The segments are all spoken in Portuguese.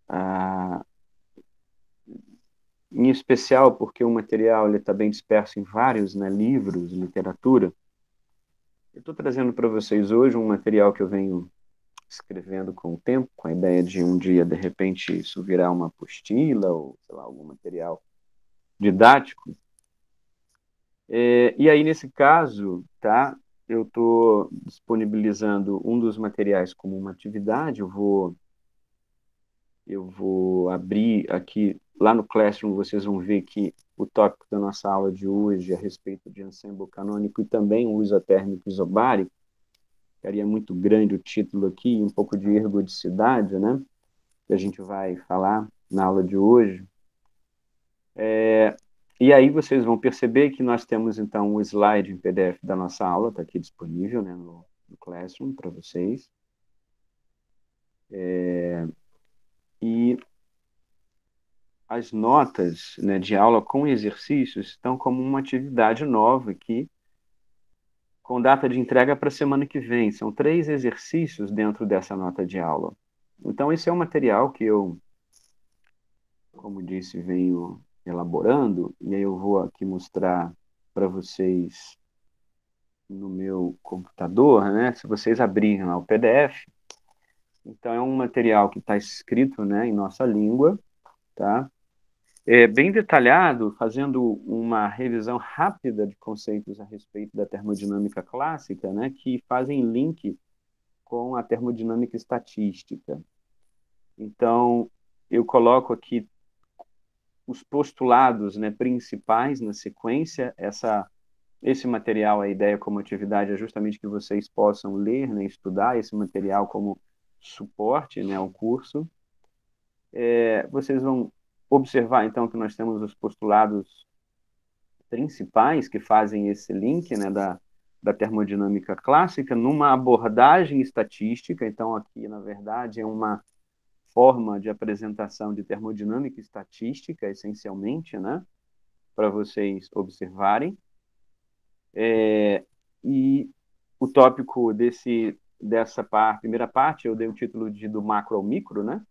ah, em especial porque o material está bem disperso em vários, né, livros, literatura. Eu estou trazendo para vocês hoje um material que eu venho escrevendo com o tempo, com a ideia de um dia, de repente, isso virar uma apostila ou, sei lá, algum material didático. E aí, nesse caso, tá, eu estou disponibilizando um dos materiais como uma atividade. Eu vou abrir aqui, lá no Classroom, vocês vão ver que o tópico da nossa aula de hoje é a respeito de ensemble canônico e também o uso térmico isobárico. Ficaria muito grande o título aqui, um pouco de ergodicidade, né? Que a gente vai falar na aula de hoje. E aí vocês vão perceber que nós temos, então, o slide em PDF da nossa aula, está aqui disponível, né, no Classroom para vocês. E as notas, né, de aula com exercícios estão como uma atividade nova aqui, com data de entrega para a semana que vem. São 3 exercícios dentro dessa nota de aula. Então, esse é um material que eu, como disse, venho elaborando, e aí eu vou aqui mostrar para vocês no meu computador, né? Se vocês abrirem lá o PDF, então é um material que está escrito, né, em nossa língua, tá? É bem detalhado, fazendo uma revisão rápida de conceitos a respeito da termodinâmica clássica, né, que fazem link com a termodinâmica estatística. Então, eu coloco aqui os postulados, né, principais na sequência. Esse material, a ideia como atividade é justamente que vocês possam ler, né, estudar esse material como suporte, né, ao curso. Vocês vão observar, então, que nós temos os postulados principais que fazem esse link, né, da termodinâmica clássica numa abordagem estatística. Então, aqui, na verdade, é uma forma de apresentação de termodinâmica estatística, essencialmente, né, para vocês observarem. E o tópico dessa primeira parte, eu dei o título de do macro ao micro, né?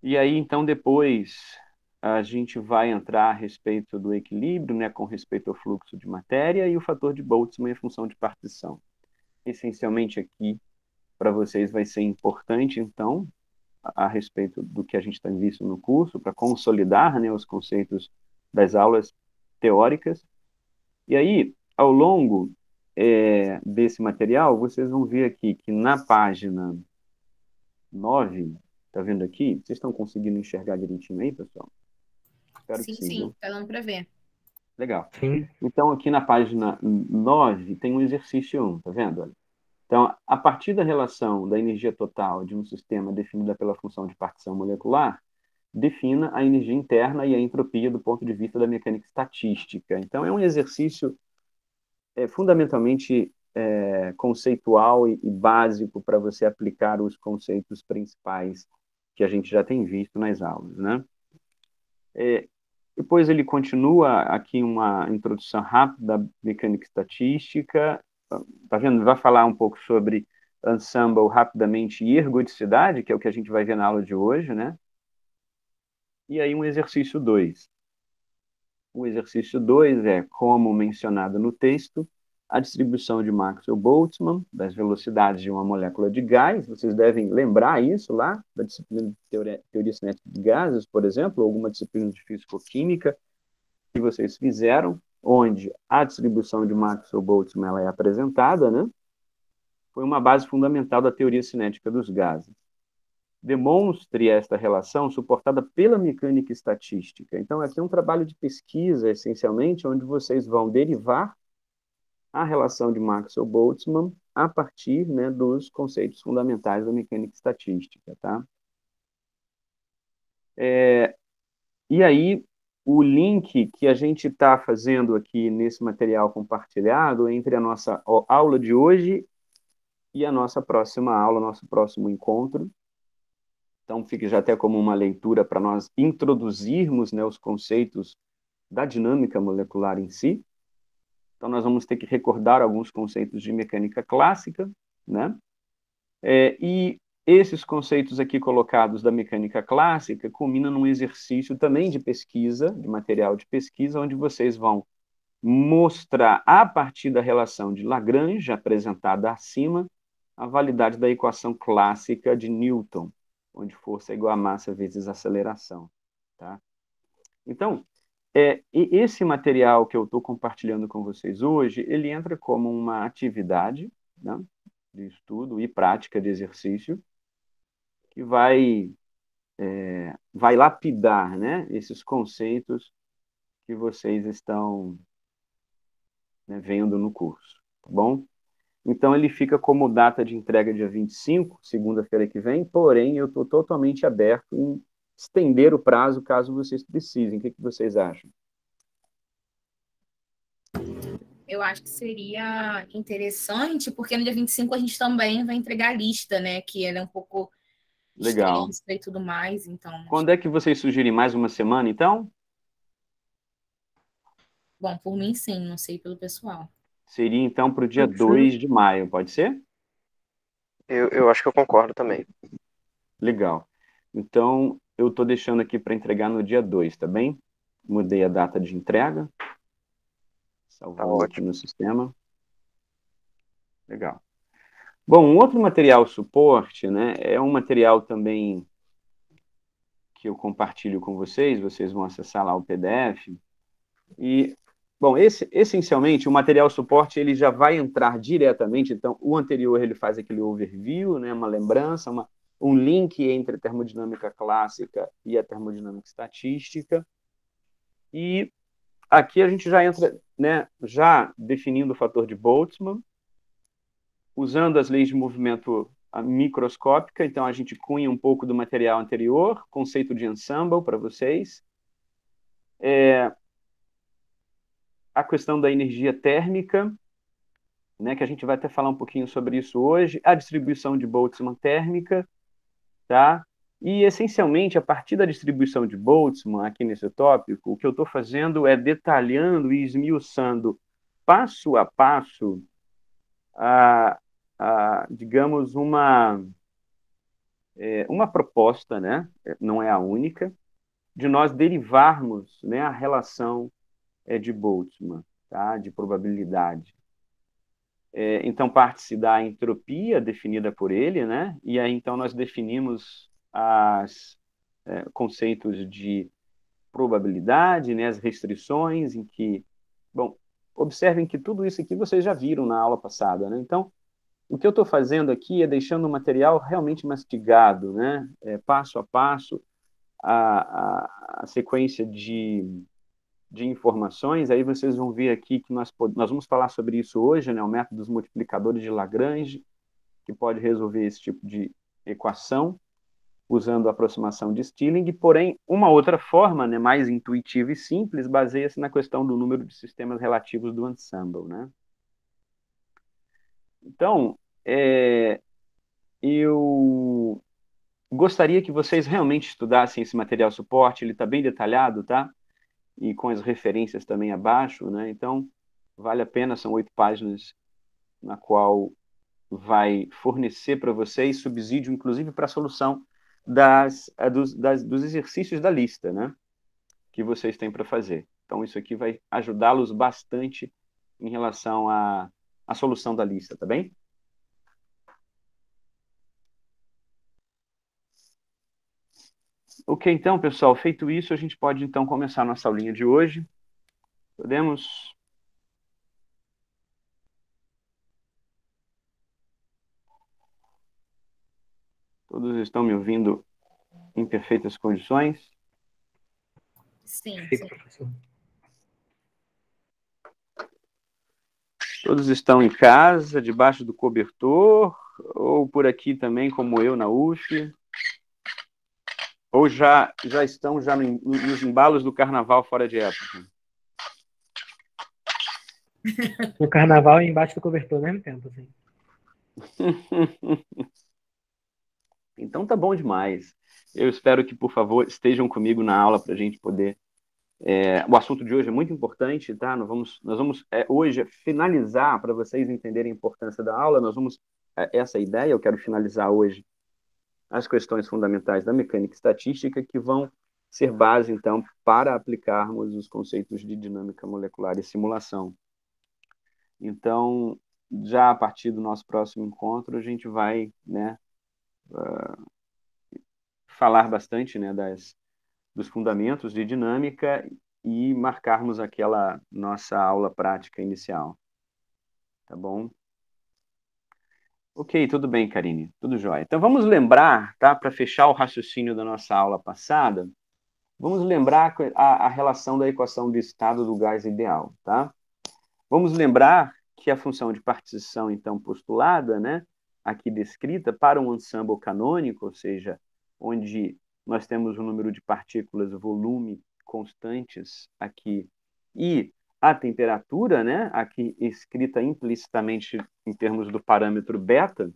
E aí, então, depois a gente vai entrar a respeito do equilíbrio, né, com respeito ao fluxo de matéria e o fator de Boltzmann e a função de partição. Essencialmente aqui, para vocês, vai ser importante, então, a respeito do que a gente tem visto no curso, para consolidar, né, os conceitos das aulas teóricas. E aí, ao longo desse material, vocês vão ver aqui que na página 9, tá vendo aqui? Vocês estão conseguindo enxergar direitinho aí, pessoal? Espero que Sim, sim, sim, viu? tá dando para ver. Legal. Sim, Então, aqui na página 9 tem um exercício 1, tá vendo? Olha. Então, a partir da relação da energia total de um sistema definida pela função de partição molecular, defina a energia interna e a entropia do ponto de vista da mecânica estatística. Então, é um exercício fundamentalmente conceitual e básico para você aplicar os conceitos principais que a gente já tem visto nas aulas, né? Depois ele continua aqui uma introdução rápida da mecânica estatística. Tá vendo? Vai falar um pouco sobre ensemble rapidamente e ergodicidade, que é o que a gente vai ver na aula de hoje, né? E aí um exercício 2. O exercício 2 é, como mencionado no texto, a distribuição de Maxwell-Boltzmann das velocidades de uma molécula de gás. Vocês devem lembrar isso lá, da disciplina de teoria cinética de gases, por exemplo, ou alguma disciplina de físico-química que vocês fizeram, onde a distribuição de Maxwell-Boltzmann ela é apresentada, né? Foi uma base fundamental da teoria cinética dos gases. Demonstre esta relação suportada pela mecânica estatística. Então, aqui é um trabalho de pesquisa, essencialmente, onde vocês vão derivar a relação de Maxwell-Boltzmann a partir, né, dos conceitos fundamentais da mecânica estatística, tá? E aí, o link que a gente está fazendo aqui nesse material compartilhado entre a nossa aula de hoje e a nossa próxima aula, nosso próximo encontro. Então, fica já até como uma leitura para nós introduzirmos, né, os conceitos da dinâmica molecular em si. Então, nós vamos ter que recordar alguns conceitos de mecânica clássica, né? E esses conceitos aqui colocados da mecânica clássica culminam num exercício também de pesquisa, de material de pesquisa, onde vocês vão mostrar, a partir da relação de Lagrange, apresentada acima, a validade da equação clássica de Newton, onde força é igual a massa vezes aceleração. Tá? Então, e esse material que eu estou compartilhando com vocês hoje, ele entra como uma atividade, né, de estudo e prática de exercício, que vai lapidar, né, esses conceitos que vocês estão, né, vendo no curso, tá bom? Então, ele fica como data de entrega dia 25, segunda-feira que vem, porém, eu estou totalmente aberto em estender o prazo caso vocês precisem. O que vocês acham? Eu acho que seria interessante, porque no dia 25 a gente também vai entregar a lista, né? Que ela é um pouco Legal. extensa e tudo mais, então... Quando é que vocês sugerem mais uma semana, então? Bom, por mim sim, não sei pelo pessoal. Seria, então, para o dia 2 de maio, pode ser? Eu acho que eu concordo também. Legal. Então, eu estou deixando aqui para entregar no dia 2, tá bem? Mudei a data de entrega. Salvando aqui no sistema. Legal. Bom, um outro material suporte, né, é um material também que eu compartilho com vocês, vocês vão acessar lá o PDF. E, bom, essencialmente, o material suporte ele já vai entrar diretamente, então, o anterior ele faz aquele overview, né, uma lembrança, um link entre a termodinâmica clássica e a termodinâmica estatística. E aqui a gente já entra, né, já definindo o fator de Boltzmann, usando as leis de movimento microscópica, então a gente cunha um pouco do material anterior, conceito de ensemble para vocês. A questão da energia térmica, né, que a gente vai até falar um pouquinho sobre isso hoje, a distribuição de Boltzmann térmica, tá? E, essencialmente, a partir da distribuição de Boltzmann, aqui nesse tópico, o que eu estou fazendo é detalhando e esmiuçando passo a passo digamos, uma proposta, né? Não é a única, de nós derivarmos, né, a relação de Boltzmann, tá? De probabilidade. Então, parte-se da entropia definida por ele, né? E aí, então, nós definimos os conceitos de probabilidade, né? As restrições em que... Bom, observem que tudo isso aqui vocês já viram na aula passada, né? Então, o que eu estou fazendo aqui é deixando o material realmente mastigado, né? Passo a passo, a sequência de informações. Aí vocês vão ver aqui que nós vamos falar sobre isso hoje, né? O método dos multiplicadores de Lagrange, que pode resolver esse tipo de equação, usando a aproximação de Stirling, porém, uma outra forma, né, mais intuitiva e simples, baseia-se na questão do número de sistemas relativos do ensemble, né? Então, eu gostaria que vocês realmente estudassem esse material suporte, ele está bem detalhado, tá? E com as referências também abaixo, né? Então, vale a pena, são 8 páginas, na qual vai fornecer para vocês subsídio, inclusive para a solução dos exercícios da lista, né? Que vocês têm para fazer. Então, isso aqui vai ajudá-los bastante em relação à solução da lista, tá bem? Ok, então, pessoal, feito isso, a gente pode, então, começar a nossa aulinha de hoje. Podemos? Todos estão me ouvindo em perfeitas condições? Sim, Perfeito, professor. Todos estão em casa, debaixo do cobertor, ou por aqui também, como eu, na UF? Ou já estão nos embalos do carnaval fora de época? No carnaval e embaixo do cobertor ao mesmo tempo, assim. Então tá bom demais. Eu espero que, por favor, estejam comigo na aula para a gente poder... o assunto de hoje é muito importante, tá? Nós vamos hoje finalizar, para vocês entenderem a importância da aula, essa ideia eu quero finalizar hoje as questões fundamentais da mecânica estatística que vão ser base, então, para aplicarmos os conceitos de dinâmica molecular e simulação. Então, já a partir do nosso próximo encontro, a gente vai, né, falar bastante, né, dos fundamentos de dinâmica e marcarmos aquela nossa aula prática inicial. Tá bom? Ok, tudo bem, Karine. Tudo jóia. Então, vamos lembrar, tá, para fechar o raciocínio da nossa aula passada, vamos lembrar a relação da equação de estado do gás ideal, tá? Vamos lembrar que a função de partição, então, postulada, né, aqui descrita para um ensemble canônico, ou seja, onde nós temos um número de partículas, volume constantes aqui, e a temperatura, né, aqui escrita implicitamente em termos do parâmetro beta,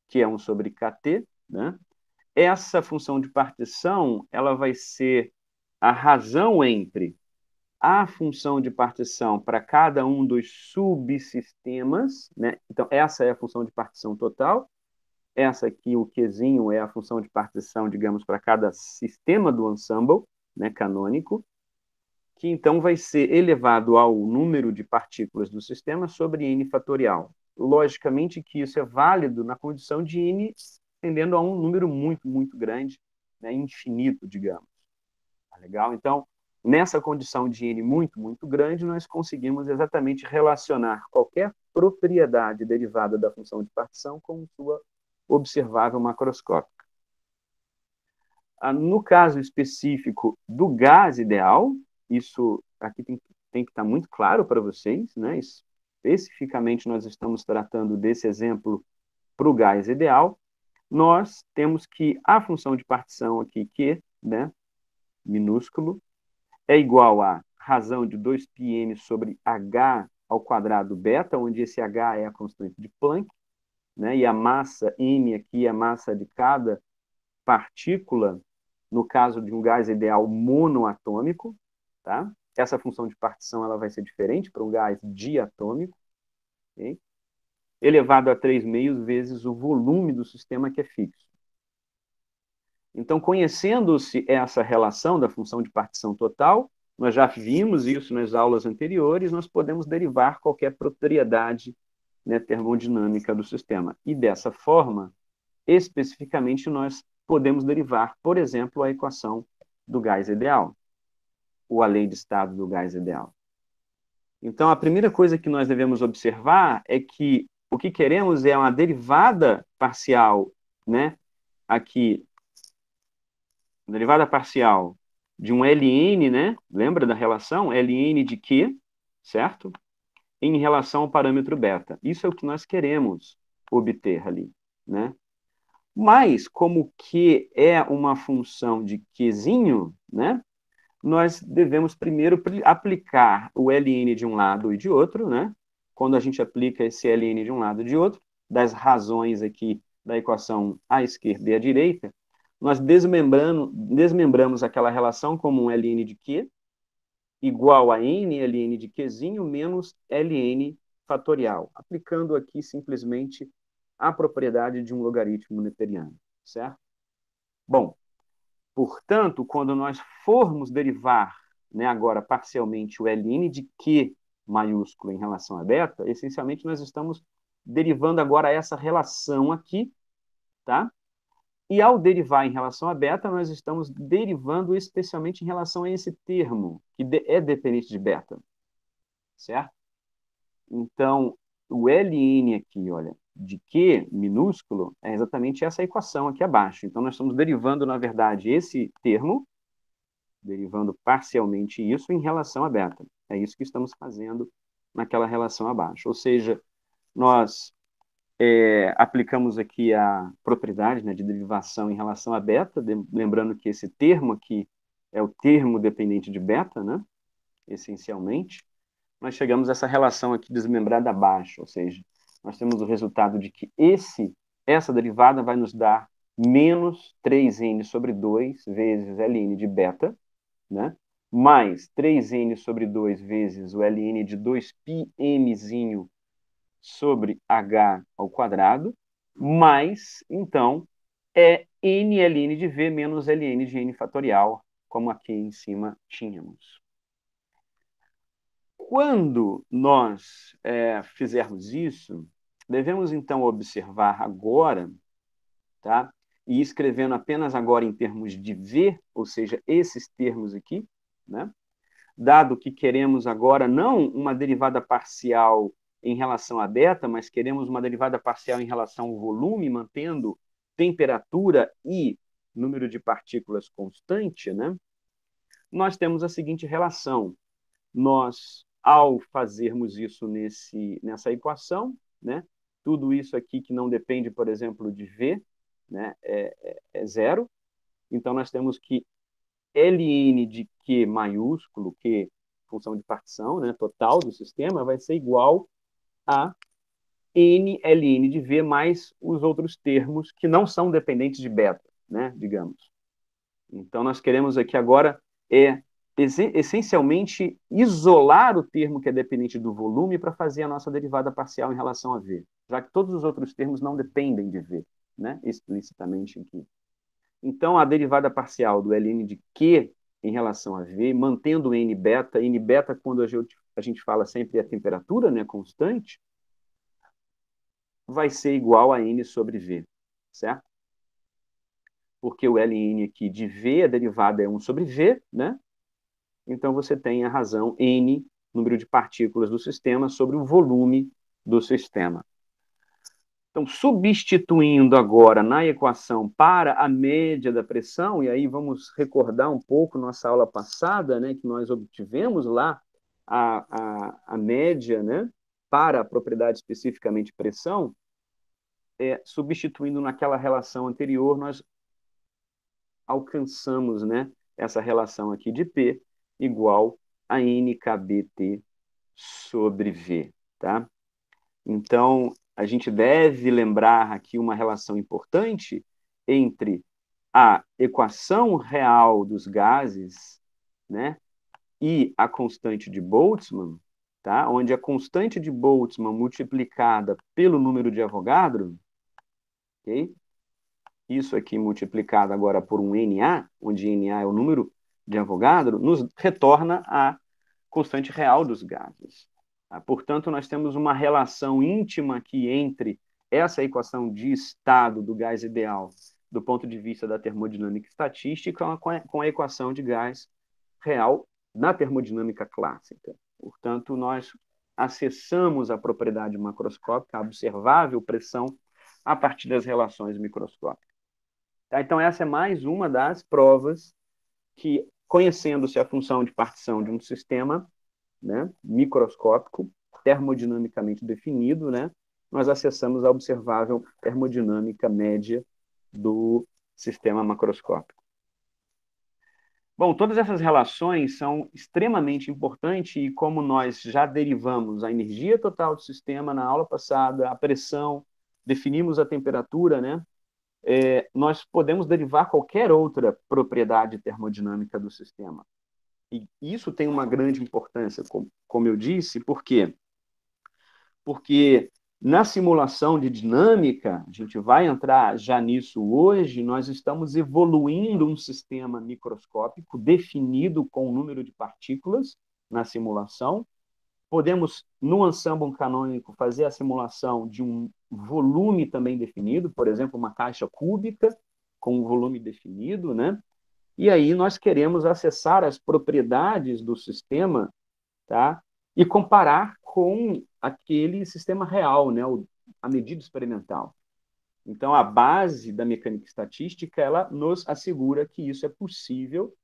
que é 1 sobre kT, né? Essa função de partição, ela vai ser a razão entre a função de partição para cada um dos subsistemas, né? Então, essa é a função de partição total. Essa aqui, o Qzinho, é a função de partição, digamos, para cada sistema do ensemble, né, canônico, que então vai ser elevado ao número de partículas do sistema sobre n fatorial. Logicamente que isso é válido na condição de n tendendo a um número muito, muito grande, né, infinito, digamos. Tá legal? Então, nessa condição de n muito, muito grande, nós conseguimos exatamente relacionar qualquer propriedade derivada da função de partição com sua observável macroscópica. No caso específico do gás ideal, isso aqui tem que estar muito claro para vocês, né? Especificamente, nós estamos tratando desse exemplo para o gás ideal. Nós temos que a função de partição aqui, Q, né, minúsculo, é igual a razão de 2πm sobre h ao quadrado beta, onde esse h é a constante de Planck, né, e a massa m aqui é a massa de cada partícula, no caso de um gás ideal monoatômico, tá? Essa função de partição ela vai ser diferente para um gás diatômico, okay? Elevado a 3 meios vezes o volume do sistema que é fixo. Então, conhecendo-se essa relação da função de partição total, nós já vimos isso nas aulas anteriores, nós podemos derivar qualquer propriedade, né, termodinâmica do sistema. E dessa forma, especificamente, nós podemos derivar, por exemplo, a equação do gás ideal, ou a lei de estado do gás ideal. Então, a primeira coisa que nós devemos observar é que o que queremos é uma derivada parcial, né, aqui, derivada parcial de um Ln, né, lembra da relação? Ln de Q, certo? Em relação ao parâmetro beta. Isso é o que nós queremos obter ali, né? Mas, como Q é uma função de Qzinho, né, nós devemos primeiro aplicar o Ln de um lado e de outro, né? Quando a gente aplica esse Ln de um lado e de outro, das razões aqui da equação à esquerda e à direita, nós desmembramos aquela relação como um Ln de Q igual a n Ln de Qzinho menos Ln fatorial, aplicando aqui simplesmente a propriedade de um logaritmo neperiano, certo? Bom, portanto, quando nós formos derivar, né, agora parcialmente o Ln de Q maiúsculo em relação a beta, essencialmente nós estamos derivando agora essa relação aqui, tá? E ao derivar em relação a beta, nós estamos derivando especialmente em relação a esse termo, que é dependente de beta, certo? Então, o Ln aqui, olha, de Q minúsculo, é exatamente essa equação aqui abaixo. Então, nós estamos derivando, na verdade, esse termo, derivando parcialmente isso em relação a beta. É isso que estamos fazendo naquela relação abaixo. Ou seja, nós aplicamos aqui a propriedade, né, de derivação em relação a beta, lembrando que esse termo aqui é o termo dependente de beta, né, essencialmente. Nós chegamos a essa relação aqui desmembrada abaixo, ou seja, nós temos o resultado de que essa derivada vai nos dar menos 3n sobre 2 vezes Ln de beta, né, mais 3n sobre 2 vezes o Ln de 2πmzinho sobre h ao quadrado, mais, então, N ln de V menos ln de N fatorial, como aqui em cima tínhamos. Quando nós fizermos isso, devemos então observar agora, tá? E escrevendo apenas agora em termos de V, ou seja, esses termos aqui, né? Dado que queremos agora não uma derivada parcial em relação a beta, mas queremos uma derivada parcial em relação ao volume, mantendo temperatura e número de partículas constante, né? Nós temos a seguinte relação. Nós, ao fazermos isso nessa equação, né? Tudo isso aqui que não depende, por exemplo, de V, né? É zero. Então, nós temos que ln de Q maiúsculo, Q função de partição, né, total do sistema, vai ser igual a n ln de V mais os outros termos que não são dependentes de beta, né, digamos. Então, nós queremos aqui agora essencialmente isolar o termo que é dependente do volume para fazer a nossa derivada parcial em relação a V, já que todos os outros termos não dependem de V, né, explicitamente aqui. Então, a derivada parcial do ln de Q em relação a V, mantendo n beta, quando a gente fala sempre a temperatura, né, constante, vai ser igual a n sobre V, certo? Porque o ln aqui de V, a derivada é 1 sobre V, né? Então, você tem a razão n, número de partículas do sistema, sobre o volume do sistema. Então, substituindo agora na equação para a média da pressão, e aí vamos recordar um pouco nossa aula passada, né, que nós obtivemos lá a média, né, para a propriedade especificamente pressão, substituindo naquela relação anterior, nós alcançamos, né, essa relação aqui de P igual a NKBT sobre V, tá? Então, a gente deve lembrar aqui uma relação importante entre a equação real dos gases, né, e a constante de Boltzmann, tá? Onde a constante de Boltzmann multiplicada pelo número de Avogadro, ok? Isso aqui multiplicado agora por um Na, onde Na é o número de Avogadro, nos retorna a constante real dos gases. Portanto, nós temos uma relação íntima aqui entre essa equação de estado do gás ideal do ponto de vista da termodinâmica estatística com a equação de gás real na termodinâmica clássica. Portanto, nós acessamos a propriedade macroscópica, a observável pressão, a partir das relações microscópicas. Tá? Então, essa é mais uma das provas que, conhecendo-se a função de partição de um sistema, né, microscópico, termodinamicamente definido, né, nós acessamos a observável termodinâmica média do sistema macroscópico. Bom, todas essas relações são extremamente importantes e como nós já derivamos a energia total do sistema na aula passada, a pressão, definimos a temperatura, né, nós podemos derivar qualquer outra propriedade termodinâmica do sistema. E isso tem uma grande importância, como eu disse, por quê? Porque na simulação de dinâmica, a gente vai entrar já nisso hoje, nós estamos evoluindo um sistema microscópico definido com o número de partículas na simulação. Podemos, no ensemble canônico, fazer a simulação de um volume também definido, por exemplo, uma caixa cúbica com um volume definido, né? E aí nós queremos acessar as propriedades do sistema, tá? E comparar com aquele sistema real, né? A medida experimental. Então, a base da mecânica estatística, ela nos assegura que isso é possível,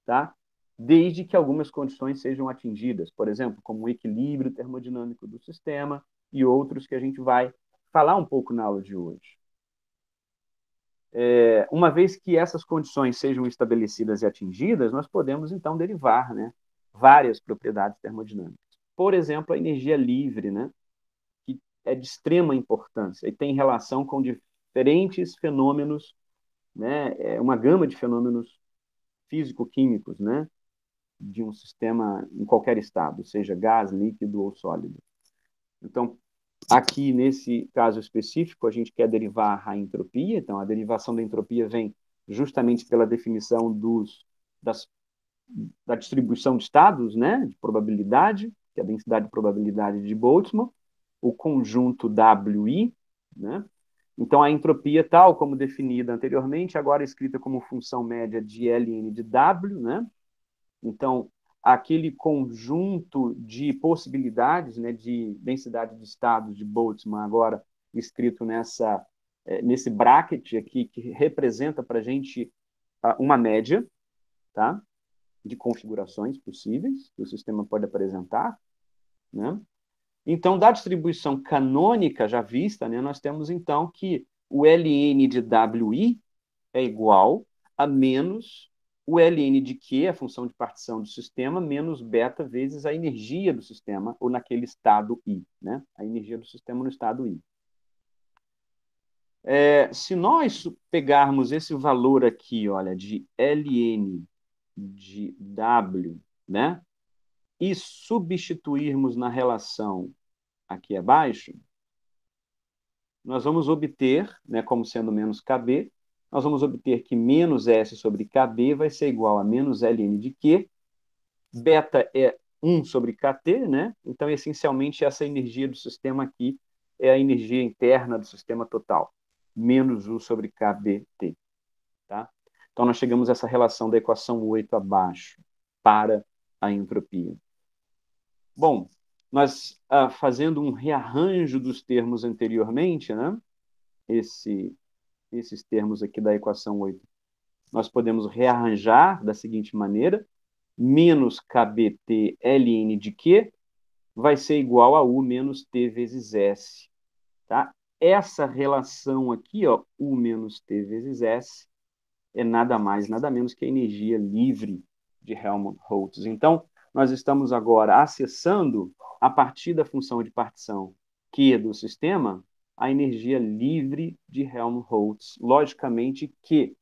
tá? Desde que algumas condições sejam atingidas, por exemplo, como o equilíbrio termodinâmico do sistema e outros que a gente vai falar um pouco na aula de hoje. Uma vez que essas condições sejam estabelecidas e atingidas, nós podemos, então, derivar, né, várias propriedades termodinâmicas. Por exemplo, a energia livre, né, que é de extrema importância e tem relação com diferentes fenômenos, né, uma gama de fenômenos físico-químicos, né, de um sistema em qualquer estado, seja gás, líquido ou sólido. Então, Aqui, nesse caso específico, a gente quer derivar a entropia, então a derivação da entropia vem justamente pela definição da distribuição de estados, né, de probabilidade, que é a densidade de probabilidade de Boltzmann, o conjunto WI, né? Então, a entropia, tal como definida anteriormente, agora é escrita como função média de ln de W, né? Então, aquele conjunto de possibilidades, né, de densidade de estados de Boltzmann, agora escrito nesse bracket aqui, que representa para a gente uma média, tá? De configurações possíveis que o sistema pode apresentar, né? Então, da distribuição canônica já vista, né, nós temos então que o ln de WI é igual a menos o ln de Q, a função de partição do sistema, menos beta vezes a energia do sistema, ou naquele estado I, né? A energia do sistema no estado I. Se nós pegarmos esse valor aqui, olha, de ln de W, né? E substituirmos na relação aqui abaixo, nós vamos obter, né, como sendo menos KB, nós vamos obter que menos S sobre KB vai ser igual a menos ln de Q. Beta é 1 sobre KT, né? Então, essencialmente, essa energia do sistema aqui é a energia interna do sistema total, menos U sobre KBT. Tá? Então, nós chegamos a essa relação da equação 8 abaixo, para a entropia. Bom, nós fazendo um rearranjo dos termos anteriormente, né? Esses termos aqui da equação 8, nós podemos rearranjar da seguinte maneira: menos KBT ln de Q vai ser igual a U menos T vezes S. Tá? Essa relação aqui, ó, U menos T vezes S, é nada mais, nada menos que a energia livre de Helmholtz. Então, nós estamos agora acessando, a partir da função de partição Q do sistema, a energia livre de Helmholtz. Logicamente que,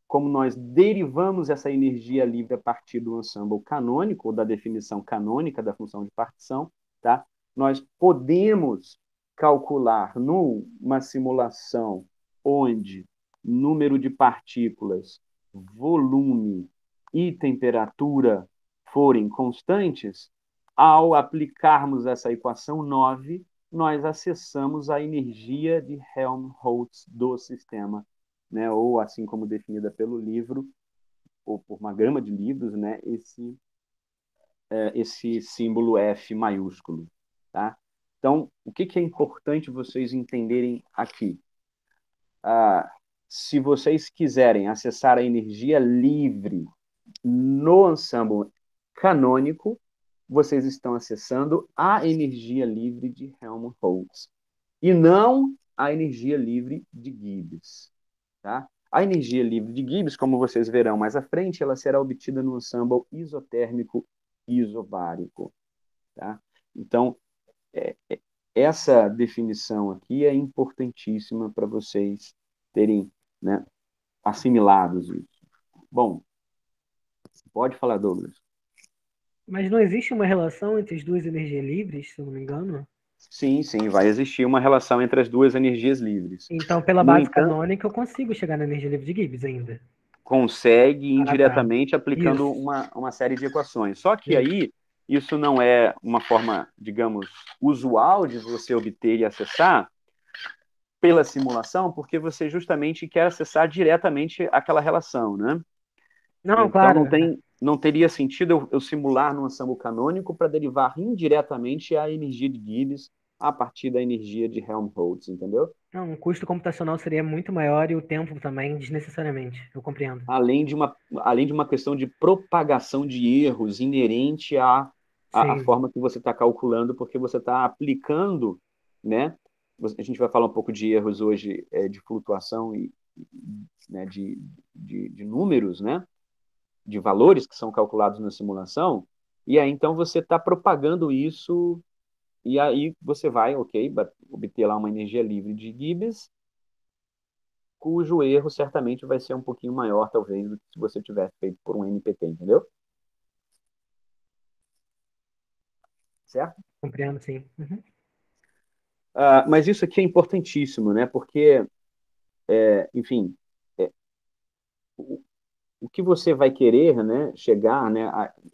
como nós derivamos essa energia livre a partir do ensemble canônico, ou da definição canônica da função de partição, tá? Nós podemos calcular numa simulação onde número de partículas, volume e temperatura forem constantes, ao aplicarmos essa equação 9, nós acessamos a energia de Helmholtz do sistema, né? Ou assim como definida pelo livro, ou por uma gama de livros, né? Esse símbolo F maiúsculo. Tá? Então, o que é importante vocês entenderem aqui? Se vocês quiserem acessar a energia livre no ensemble canônico, vocês estão acessando a energia livre de Helmholtz e não a energia livre de Gibbs. Tá? A energia livre de Gibbs, como vocês verão mais à frente, ela será obtida no ensemble isotérmico isobárico. Tá? Então, essa definição aqui é importantíssima para vocês terem, né, assimilados isso. Bom, pode falar, Douglas. Mas não existe uma relação entre as duas energias livres, se eu não me engano? Sim, vai existir uma relação entre as duas energias livres. Então, pela base canônica, eu consigo chegar na energia livre de Gibbs ainda. Consegue indiretamente aplicando Isso. uma série de equações. Só que aí, isso não é uma forma, digamos, usual de você obter e acessar pela simulação, porque você justamente quer acessar diretamente aquela relação, né? Não, então, claro. não teria sentido eu simular no ensemble canônico para derivar indiretamente a energia de Gibbs a partir da energia de Helmholtz, entendeu? Não, o custo computacional seria muito maior e o tempo também, desnecessariamente. Eu compreendo. Além de uma questão de propagação de erros inerente à forma que você está calculando, porque você está aplicando, né? A gente vai falar um pouco de erros hoje de flutuação e né, de números, né? De valores que são calculados na simulação, e aí então você está propagando isso, e aí você vai, ok, obter lá uma energia livre de Gibbs, cujo erro certamente vai ser um pouquinho maior, talvez, do que se você tivesse feito por um NPT, entendeu? Certo? Compreendo, sim. Uhum. Mas isso aqui é importantíssimo, né? Porque, enfim, é, o, o que você vai querer, né, chegar, né,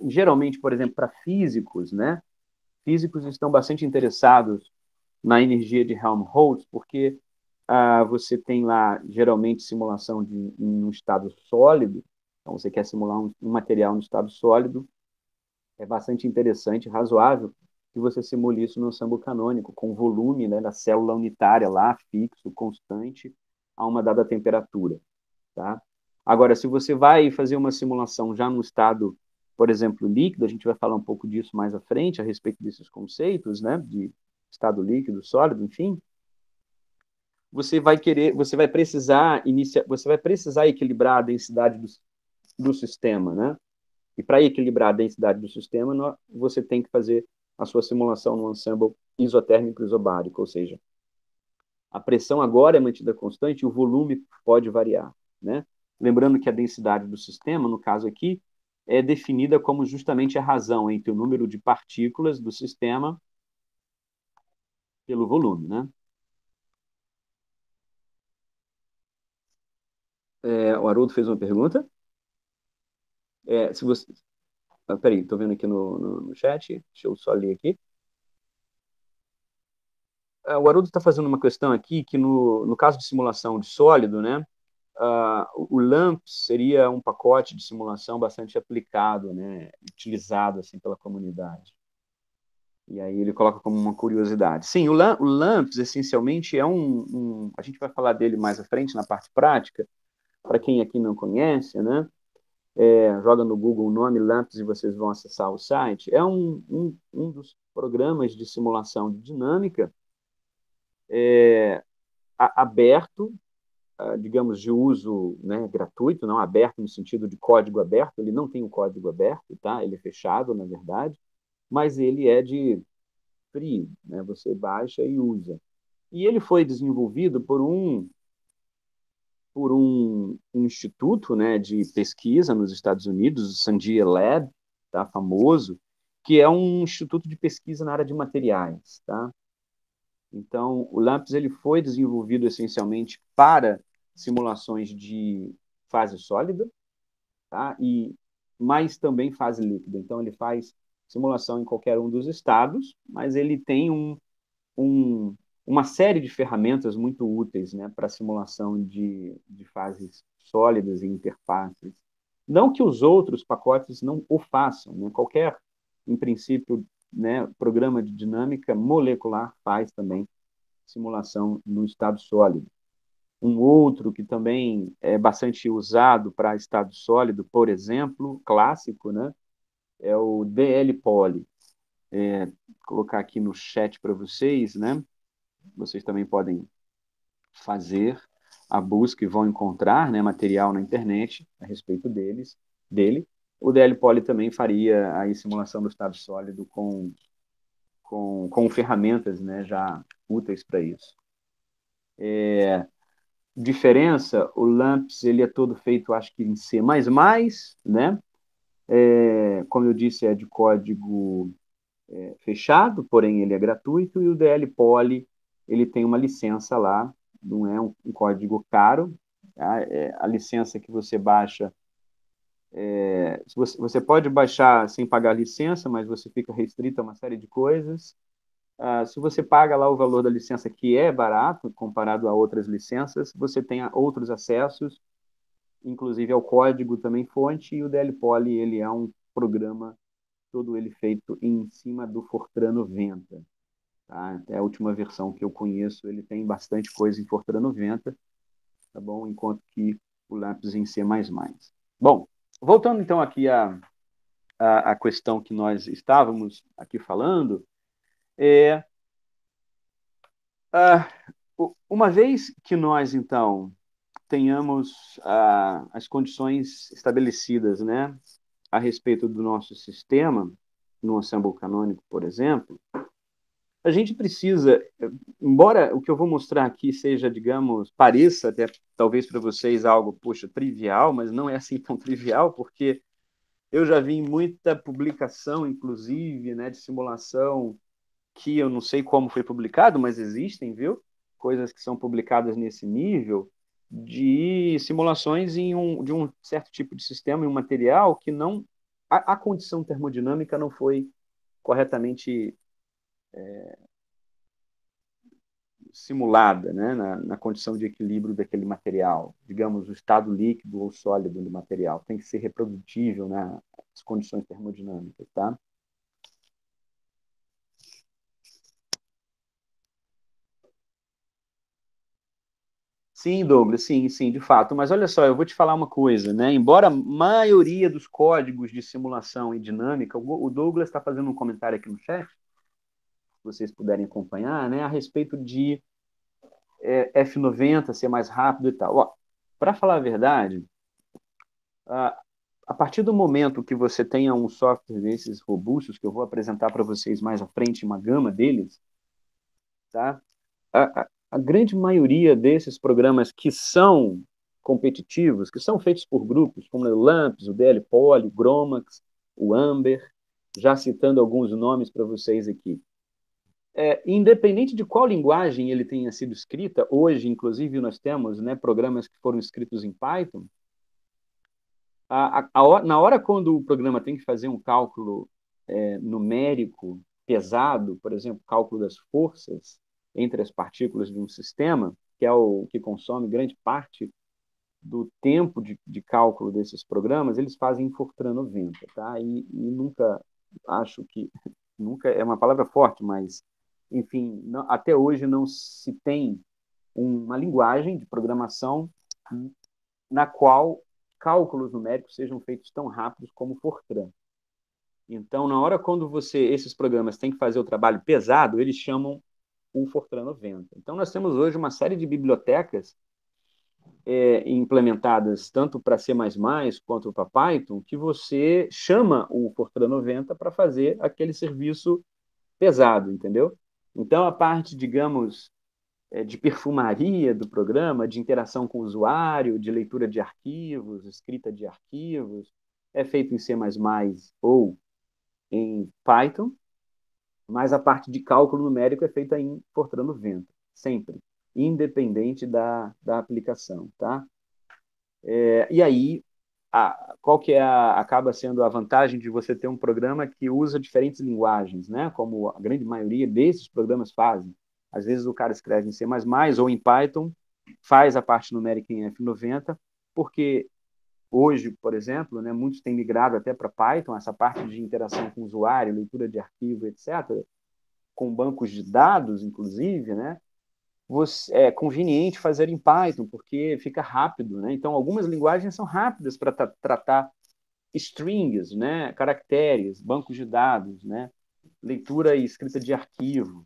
geralmente, por exemplo, para físicos, né? Físicos estão bastante interessados na energia de Helmholtz, porque você tem lá, geralmente, simulação em um estado sólido, então você quer simular um material no estado sólido, é bastante interessante, razoável, que você simule isso no ensemble canônico, com volume, né, da célula unitária lá, fixo, constante, a uma dada temperatura. Tá? Agora, se você vai fazer uma simulação já no estado, por exemplo, líquido, a gente vai falar um pouco disso mais à frente, a respeito desses conceitos, né, de estado líquido, sólido, enfim, você vai precisar equilibrar a densidade do sistema, né? E para equilibrar a densidade do sistema, você tem que fazer a sua simulação no ensemble isotérmico isobárico, ou seja, a pressão agora é mantida constante e o volume pode variar, né? Lembrando que a densidade do sistema, no caso aqui, é definida como justamente a razão entre o número de partículas do sistema pelo volume, né? O Haroldo fez uma pergunta. Se você... Peraí, estou vendo aqui no chat, deixa eu só ler aqui. O Haroldo está fazendo uma questão aqui que no caso de simulação de sólido, né, o LAMMPS seria um pacote de simulação bastante aplicado, né, utilizado assim pela comunidade. E aí ele coloca como uma curiosidade. Sim, o LAMMPS essencialmente é a gente vai falar dele mais à frente na parte prática, para quem aqui não conhece, né, joga no Google o nome LAMMPS e vocês vão acessar o site. É um dos programas de simulação de dinâmica aberto, digamos, de uso, né, gratuito, não aberto no sentido de código aberto, ele não tem um código aberto, tá? Ele é fechado, na verdade, mas ele é de free, né? Você baixa e usa. E ele foi desenvolvido por um instituto, né, de pesquisa nos Estados Unidos, o Sandia Lab, tá? Famoso, que é um instituto de pesquisa na área de materiais, tá? Então, o LAMMPS ele foi desenvolvido essencialmente para simulações de fase sólida, tá? Mas também fase líquida. Então, ele faz simulação em qualquer um dos estados, mas ele tem um, uma série de ferramentas muito úteis, né, para simulação de fases sólidas e interfaces. Não que os outros pacotes não o façam, né? Qualquer, em princípio, né, programa de dinâmica molecular faz também simulação no estado sólido. Um outro que também é bastante usado para estado sólido, por exemplo, clássico, né, é o DL-Poly. Vou colocar aqui no chat para vocês, né? Vocês também podem fazer a busca e vão encontrar, né, material na internet a respeito dele. O DL-Poly também faria a simulação do estado sólido com ferramentas, né, já úteis para isso. Diferença, o LAMMPS ele é todo feito, acho que em C++, né? Como eu disse, é de código fechado, porém ele é gratuito, e o DL Poly ele tem uma licença lá, não é um código caro, tá? A licença que você baixa, você pode baixar sem pagar licença, mas você fica restrito a uma série de coisas. Se você paga lá o valor da licença, que é barato comparado a outras licenças, você tem outros acessos, inclusive ao código também fonte, e o DL Poly ele é um programa todo ele feito em cima do Fortran 90. Tá? É a última versão que eu conheço, ele tem bastante coisa em Fortran 90, tá bom? Enquanto que o Lápis em C++. Bom, voltando então aqui à questão que nós estávamos aqui falando, uma vez que nós, então, tenhamos as condições estabelecidas, né, a respeito do nosso sistema, no ensemble canônico, por exemplo, a gente precisa, embora o que eu vou mostrar aqui seja, digamos, pareça até talvez para vocês algo, poxa, trivial, mas não é assim tão trivial, porque eu já vi muita publicação, inclusive, né, de simulação que eu não sei como foi publicado, mas existem, viu? Coisas que são publicadas nesse nível de simulações de um certo tipo de sistema, em um material que não... A condição termodinâmica não foi corretamente simulada, né, na condição de equilíbrio daquele material, digamos, o estado líquido ou sólido do material. Tem que ser reprodutível nas condições termodinâmicas, tá? Sim, Douglas, sim, sim, de fato. Mas olha só, eu vou te falar uma coisa, né? Embora a maioria dos códigos de simulação e dinâmica, o Douglas está fazendo um comentário aqui no chat, se vocês puderem acompanhar, né, a respeito de F90 ser mais rápido e tal. Para falar a verdade, a, a partir do momento que você tenha um software desses robustos, que eu vou apresentar para vocês mais à frente, uma gama deles, tá? A grande maioria desses programas que são competitivos, que são feitos por grupos, como o LAMPS, o DL-Poly, o GROMACS, o Amber, já citando alguns nomes para vocês aqui. Independente de qual linguagem ele tenha sido escrita, hoje, inclusive, nós temos, né, programas que foram escritos em Python. Na hora quando o programa tem que fazer um cálculo numérico pesado, por exemplo, cálculo das forças entre as partículas de um sistema, que é o que consome grande parte do tempo de cálculo desses programas, eles fazem em Fortran 90, tá? E nunca, acho que, nunca é uma palavra forte, mas, enfim, não, até hoje não se tem uma linguagem de programação na qual cálculos numéricos sejam feitos tão rápidos como Fortran. Então, na hora quando esses programas têm que fazer o trabalho pesado, eles chamam o Fortran 90. Então, nós temos hoje uma série de bibliotecas implementadas tanto para C++ quanto para Python, que você chama o Fortran 90 para fazer aquele serviço pesado, entendeu? Então, a parte, digamos, de perfumaria do programa, de interação com o usuário, de leitura de arquivos, escrita de arquivos, é feito em C++ ou em Python, mas a parte de cálculo numérico é feita em Fortran 90, sempre, independente da aplicação, tá? E aí, qual que acaba sendo a vantagem de você ter um programa que usa diferentes linguagens, né? Como a grande maioria desses programas fazem. Às vezes o cara escreve em C++ ou em Python, faz a parte numérica em F90, porque hoje, por exemplo, né, muitos têm migrado até para Python, essa parte de interação com o usuário, leitura de arquivo, etc., com bancos de dados, inclusive, né? É conveniente fazer em Python, porque fica rápido, né? Então, algumas linguagens são rápidas para tratar strings, né? Caracteres, bancos de dados, né? Leitura e escrita de arquivo.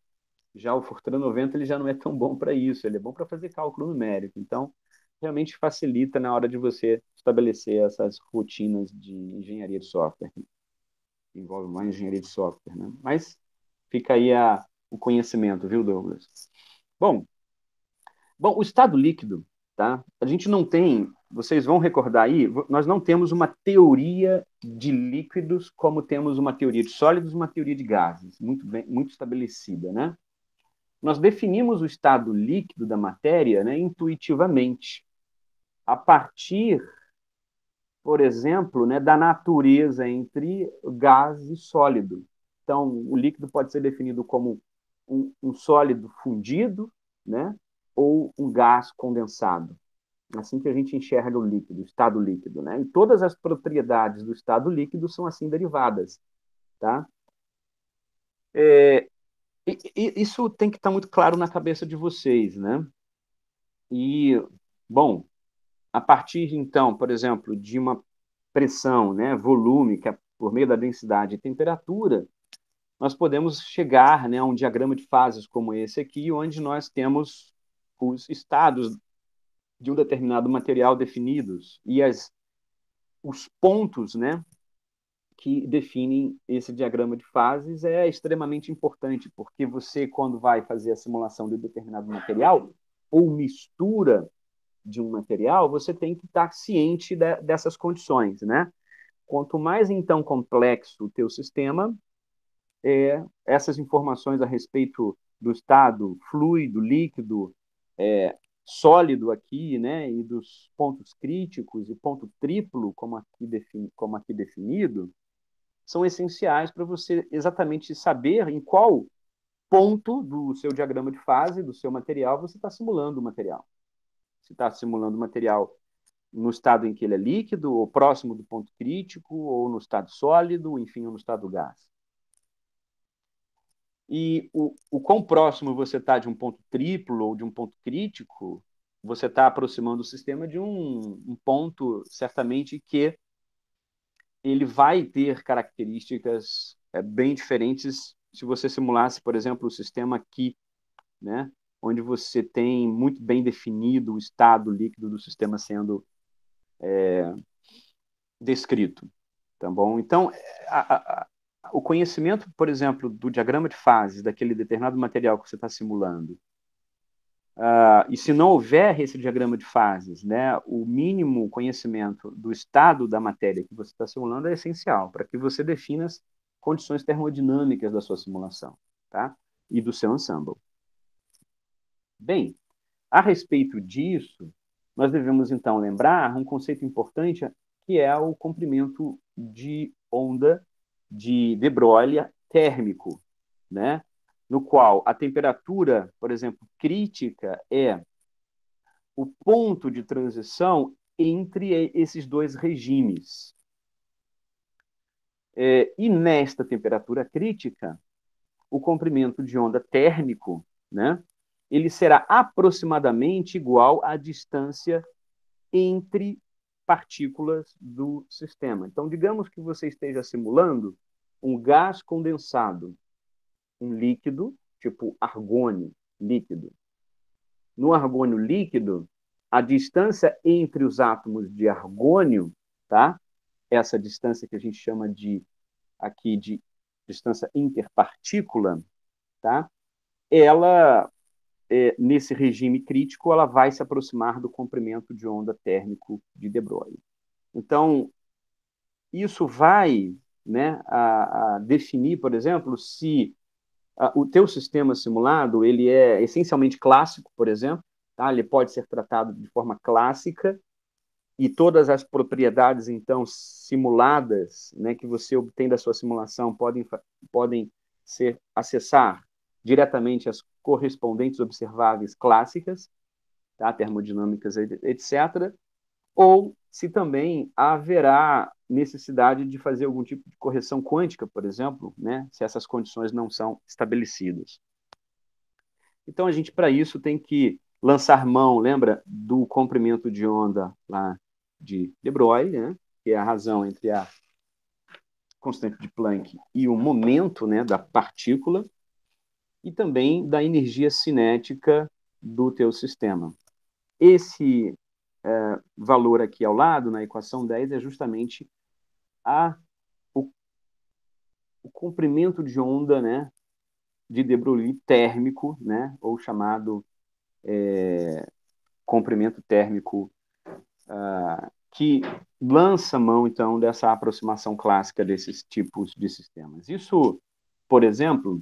Já o Fortran 90 ele já não é tão bom para isso, ele é bom para fazer cálculo numérico. Então, realmente facilita na hora de você estabelecer essas rotinas de engenharia de software. Envolve mais engenharia de software, né? Mas fica aí o conhecimento, viu, Douglas? Bom, o estado líquido, tá? A gente não tem, vocês vão recordar aí, nós não temos uma teoria de líquidos como temos uma teoria de sólidos, uma teoria de gases, muito estabelecida, né? Nós definimos o estado líquido da matéria, né, intuitivamente, a partir, por exemplo, né, da natureza entre gás e sólido. Então, o líquido pode ser definido como um sólido fundido, né, ou um gás condensado. Assim que a gente enxerga o líquido, o estado líquido, né? E todas as propriedades do estado líquido são assim derivadas, tá? Isso tem que estar muito claro na cabeça de vocês, né? E, bom, a partir, então, por exemplo, de uma pressão, né, volume, que é por meio da densidade e temperatura, nós podemos chegar, né, a um diagrama de fases como esse aqui, onde nós temos os estados de um determinado material definidos e os pontos, né, que definem esse diagrama de fases é extremamente importante, porque você, quando vai fazer a simulação de um determinado material ou mistura de um material, você tem que estar ciente dessas condições, né? Quanto mais, então, complexo o teu sistema, essas informações a respeito do estado fluido, líquido, sólido aqui, né, e dos pontos críticos e ponto triplo, como aqui definido, são essenciais para você exatamente saber em qual ponto do seu diagrama de fase, do seu material, você está simulando o material. Se está simulando o material no estado em que ele é líquido, ou próximo do ponto crítico, ou no estado sólido, enfim, ou no estado gás. E o quão próximo você está de um ponto triplo ou de um ponto crítico, você está aproximando o sistema de um ponto, certamente, que ele vai ter características bem diferentes se você simulasse, por exemplo, o sistema aqui, né, onde você tem muito bem definido o estado líquido do sistema sendo descrito. Tá bom? Então, o conhecimento, por exemplo, do diagrama de fases daquele determinado material que você está simulando, e se não houver esse diagrama de fases, né, o mínimo conhecimento do estado da matéria que você está simulando é essencial para que você defina as condições termodinâmicas da sua simulação, tá? E do seu ensemble. Bem, a respeito disso, nós devemos então lembrar um conceito importante que é o comprimento de onda de Broglie térmico, né? No qual a temperatura, por exemplo, crítica é o ponto de transição entre esses dois regimes. E nesta temperatura crítica, o comprimento de onda térmico, né, ele será aproximadamente igual à distância entre partículas do sistema. Então, digamos que você esteja simulando um gás condensado, um líquido, tipo argônio líquido. No argônio líquido, a distância entre os átomos de argônio, tá? Essa distância que a gente chama aqui de distância interpartícula, tá? Ela, nesse regime crítico, ela vai se aproximar do comprimento de onda térmico de de Broglie. Então, isso vai, né, a definir, por exemplo, se o teu sistema simulado ele é essencialmente clássico, por exemplo, tá? Ele pode ser tratado de forma clássica e todas as propriedades, então, simuladas, né, que você obtém da sua simulação podem acessar diretamente as correspondentes observáveis clássicas, tá? Termodinâmicas, etc., ou se também haverá necessidade de fazer algum tipo de correção quântica, por exemplo, né, se essas condições não são estabelecidas. Então, a gente, para isso, tem que lançar mão, lembra, do comprimento de onda lá de Broglie, né, que é a razão entre a constante de Planck e o momento, né, da partícula, e também da energia cinética do teu sistema. Esse valor aqui ao lado, na equação 10, é justamente o comprimento de onda, né, de de Broglie térmico, né, ou chamado comprimento térmico, que lança mão, então, dessa aproximação clássica desses tipos de sistemas. Isso, por exemplo,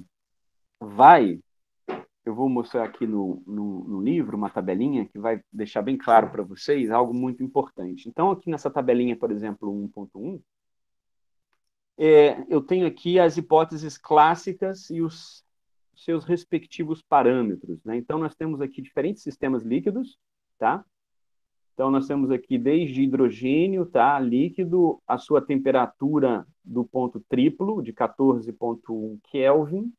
eu vou mostrar aqui no livro uma tabelinha que vai deixar bem claro para vocês algo muito importante. Então, aqui nessa tabelinha, por exemplo, 1.1, eu tenho aqui as hipóteses clássicas e os seus respectivos parâmetros, né? Então, nós temos aqui diferentes sistemas líquidos, tá? Então, nós temos aqui desde hidrogênio, tá? Líquido, a sua temperatura do ponto triplo, de 14,1 Kelvin.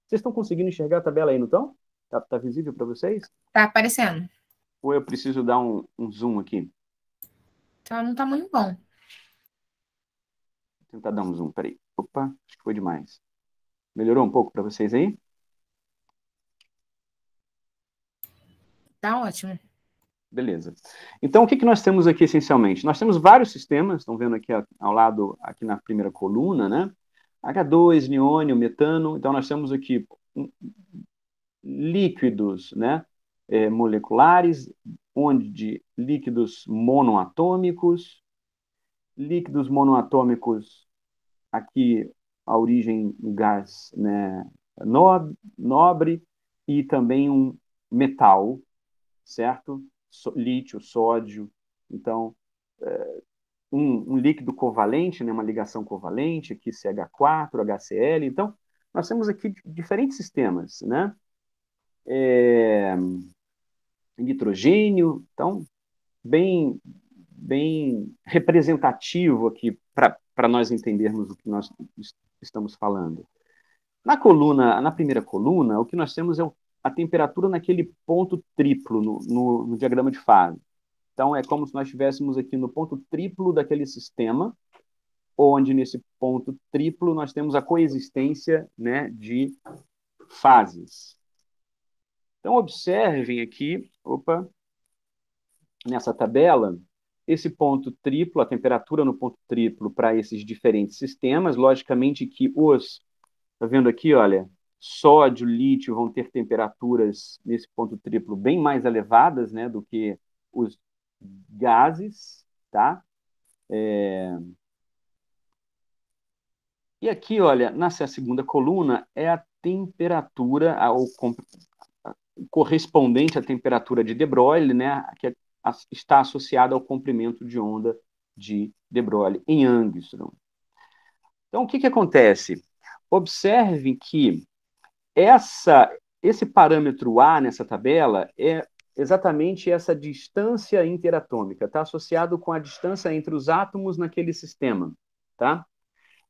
Vocês estão conseguindo enxergar a tabela aí, não estão? Tá visível para vocês? Tá aparecendo. Ou eu preciso dar um zoom aqui? Então não tá muito bom. Vou tentar dar um zoom, peraí. Opa, acho que foi demais. Melhorou um pouco para vocês aí? Tá ótimo. Beleza. Então, o que nós temos aqui essencialmente? Nós temos vários sistemas, estão vendo aqui ao lado, aqui na primeira coluna, né? H2, neônio, metano. Então, nós temos aqui líquidos, né? Moleculares, onde líquidos monoatômicos aqui a origem do gás, né, nobre e também um metal, certo? Lítio, sódio. Então, um líquido covalente, né, uma ligação covalente, aqui CH4, HCl. Então, nós temos aqui diferentes sistemas, né? Nitrogênio, então, bem representativo aqui para nós entendermos o que nós estamos falando. Na primeira coluna, o que nós temos é a temperatura naquele ponto triplo no diagrama de fase. Então, é como se nós estivéssemos aqui no ponto triplo daquele sistema, onde nesse ponto triplo nós temos a coexistência, né, de fases. Então, observem aqui, nessa tabela, esse ponto triplo, a temperatura no ponto triplo para esses diferentes sistemas. Logicamente que está vendo aqui, olha, sódio, lítio vão ter temperaturas nesse ponto triplo bem mais elevadas, né, do que os gases, tá? E aqui, olha, nessa segunda coluna é a temperatura, correspondente à temperatura de de Broglie, né, que está associada ao comprimento de onda de de Broglie em Angstrom. Então, o que acontece? Observe que esse parâmetro A nessa tabela é exatamente essa distância interatômica, está associado com a distância entre os átomos naquele sistema, tá?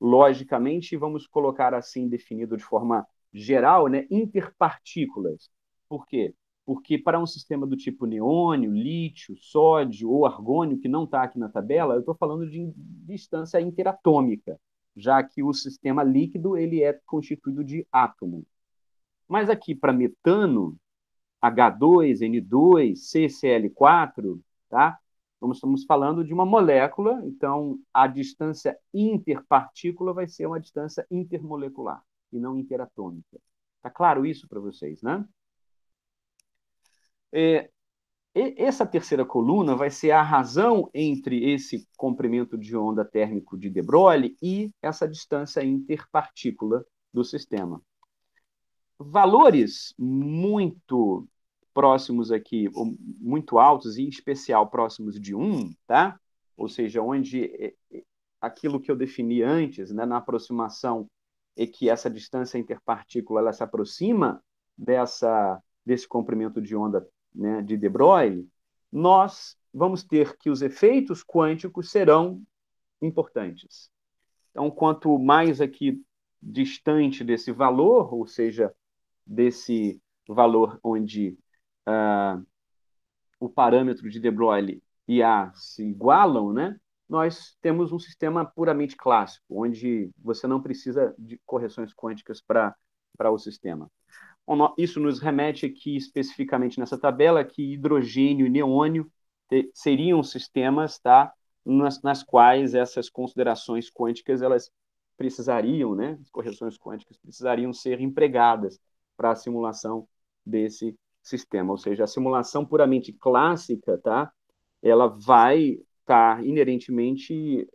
Logicamente, vamos colocar assim definido de forma geral, né, interpartículas. Por quê? Porque para um sistema do tipo neônio, lítio, sódio ou argônio, que não está aqui na tabela, eu estou falando de distância interatômica, já que o sistema líquido ele é constituído de átomo. Mas aqui para metano, H2, N2, CCl4, tá? Estamos falando de uma molécula, então a distância interpartícula vai ser uma distância intermolecular e não interatômica. Tá claro isso para vocês, né? Essa terceira coluna vai ser a razão entre esse comprimento de onda térmico de de Broglie e essa distância interpartícula do sistema. Valores muito próximos aqui, muito altos, e em especial próximos de 1, tá? Ou seja, onde aquilo que eu defini antes, né, na aproximação, é que essa distância interpartícula ela se aproxima desse comprimento de onda, né, de de Broglie, nós vamos ter que os efeitos quânticos serão importantes. Então, quanto mais aqui distante desse valor, ou seja, desse valor onde o parâmetro de de Broglie e A se igualam, né, nós temos um sistema puramente clássico, onde você não precisa de correções quânticas para o sistema. Isso nos remete aqui especificamente nessa tabela que hidrogênio e neônio seriam sistemas, tá, nas quais essas considerações quânticas elas precisariam, né, as correções quânticas precisariam ser empregadas para a simulação desse sistema. Ou seja, a simulação puramente clássica, tá, ela vai estar inerentemente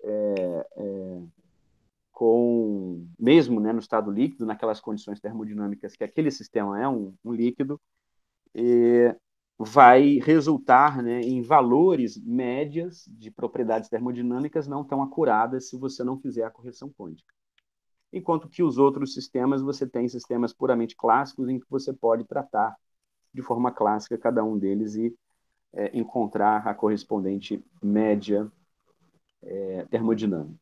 mesmo, né, no estado líquido, naquelas condições termodinâmicas que aquele sistema é um líquido, vai resultar, né, em valores médias de propriedades termodinâmicas não tão acuradas se você não fizer a correção quântica. Enquanto que os outros sistemas, você tem sistemas puramente clássicos em que você pode tratar de forma clássica cada um deles e encontrar a correspondente média termodinâmica.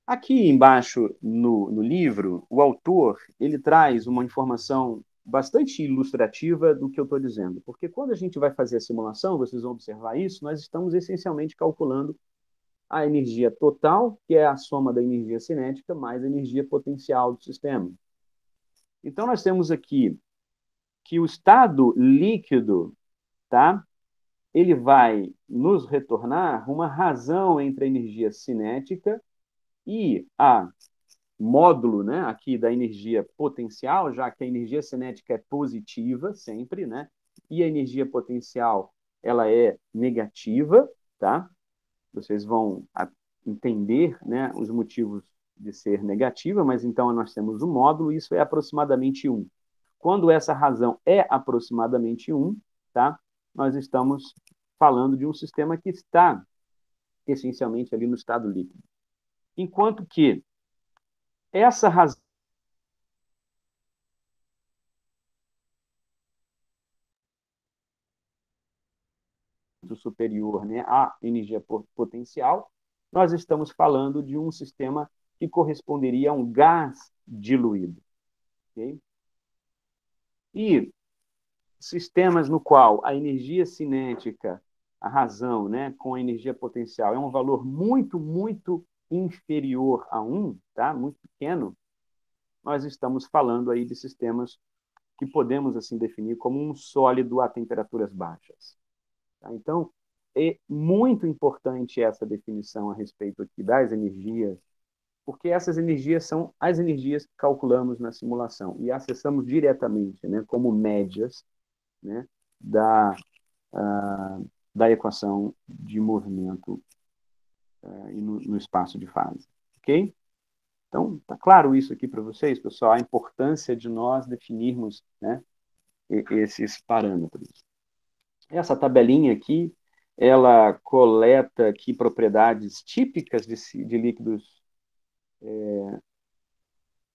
Aqui embaixo no livro, o autor ele traz uma informação bastante ilustrativa do que eu estou dizendo, porque quando a gente vai fazer a simulação, vocês vão observar isso, nós estamos essencialmente calculando a energia total, que é a soma da energia cinética, mais a energia potencial do sistema. Então, nós temos aqui que o estado líquido, tá, ele vai nos retornar uma razão entre a energia cinética e a módulo, né, aqui da energia potencial, já que a energia cinética é positiva sempre, né, e a energia potencial ela é negativa, tá? Vocês vão entender, né, os motivos de ser negativa, mas então nós temos um módulo, isso é aproximadamente 1. Quando essa razão é aproximadamente 1, tá? Nós estamos falando de um sistema que está essencialmente ali no estado líquido. Enquanto que essa razão superior, né, à energia potencial, nós estamos falando de um sistema que corresponderia a um gás diluído. Okay? E sistemas no qual a energia cinética, a razão, né, com a energia potencial, é um valor muito, muito inferior a 1, tá? Muito pequeno, nós estamos falando aí de sistemas que podemos assim definir como um sólido a temperaturas baixas. Tá? Então, é muito importante essa definição a respeito aqui das energias, porque essas energias são as energias que calculamos na simulação e acessamos diretamente, né, como médias, né, da equação de movimento e no espaço de fase. Ok? Então, está claro isso aqui para vocês, pessoal, a importância de nós definirmos, né, esses parâmetros. Essa tabelinha aqui, ela coleta aqui propriedades típicas de líquidos.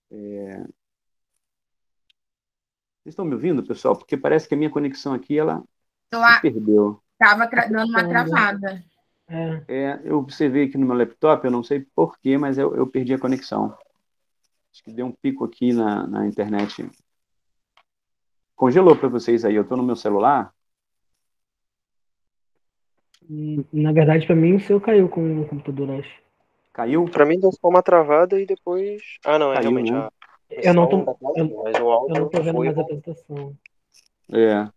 Vocês estão me ouvindo, pessoal? Porque parece que a minha conexão aqui, ela se perdeu. Estava dando uma travada. Eu observei aqui no meu laptop, eu não sei porquê, mas eu perdi a conexão. Acho que deu um pico aqui na internet. Congelou para vocês aí, eu estou no meu celular. Na verdade, para mim, o seu caiu com o computador, acho. Caiu? Pra mim deu só uma travada e depois. Ah, não, é Caiu, realmente né? a Eu não tô, transmissão, mas o eu não áudio tô vendo foi. mais a apresentação. É.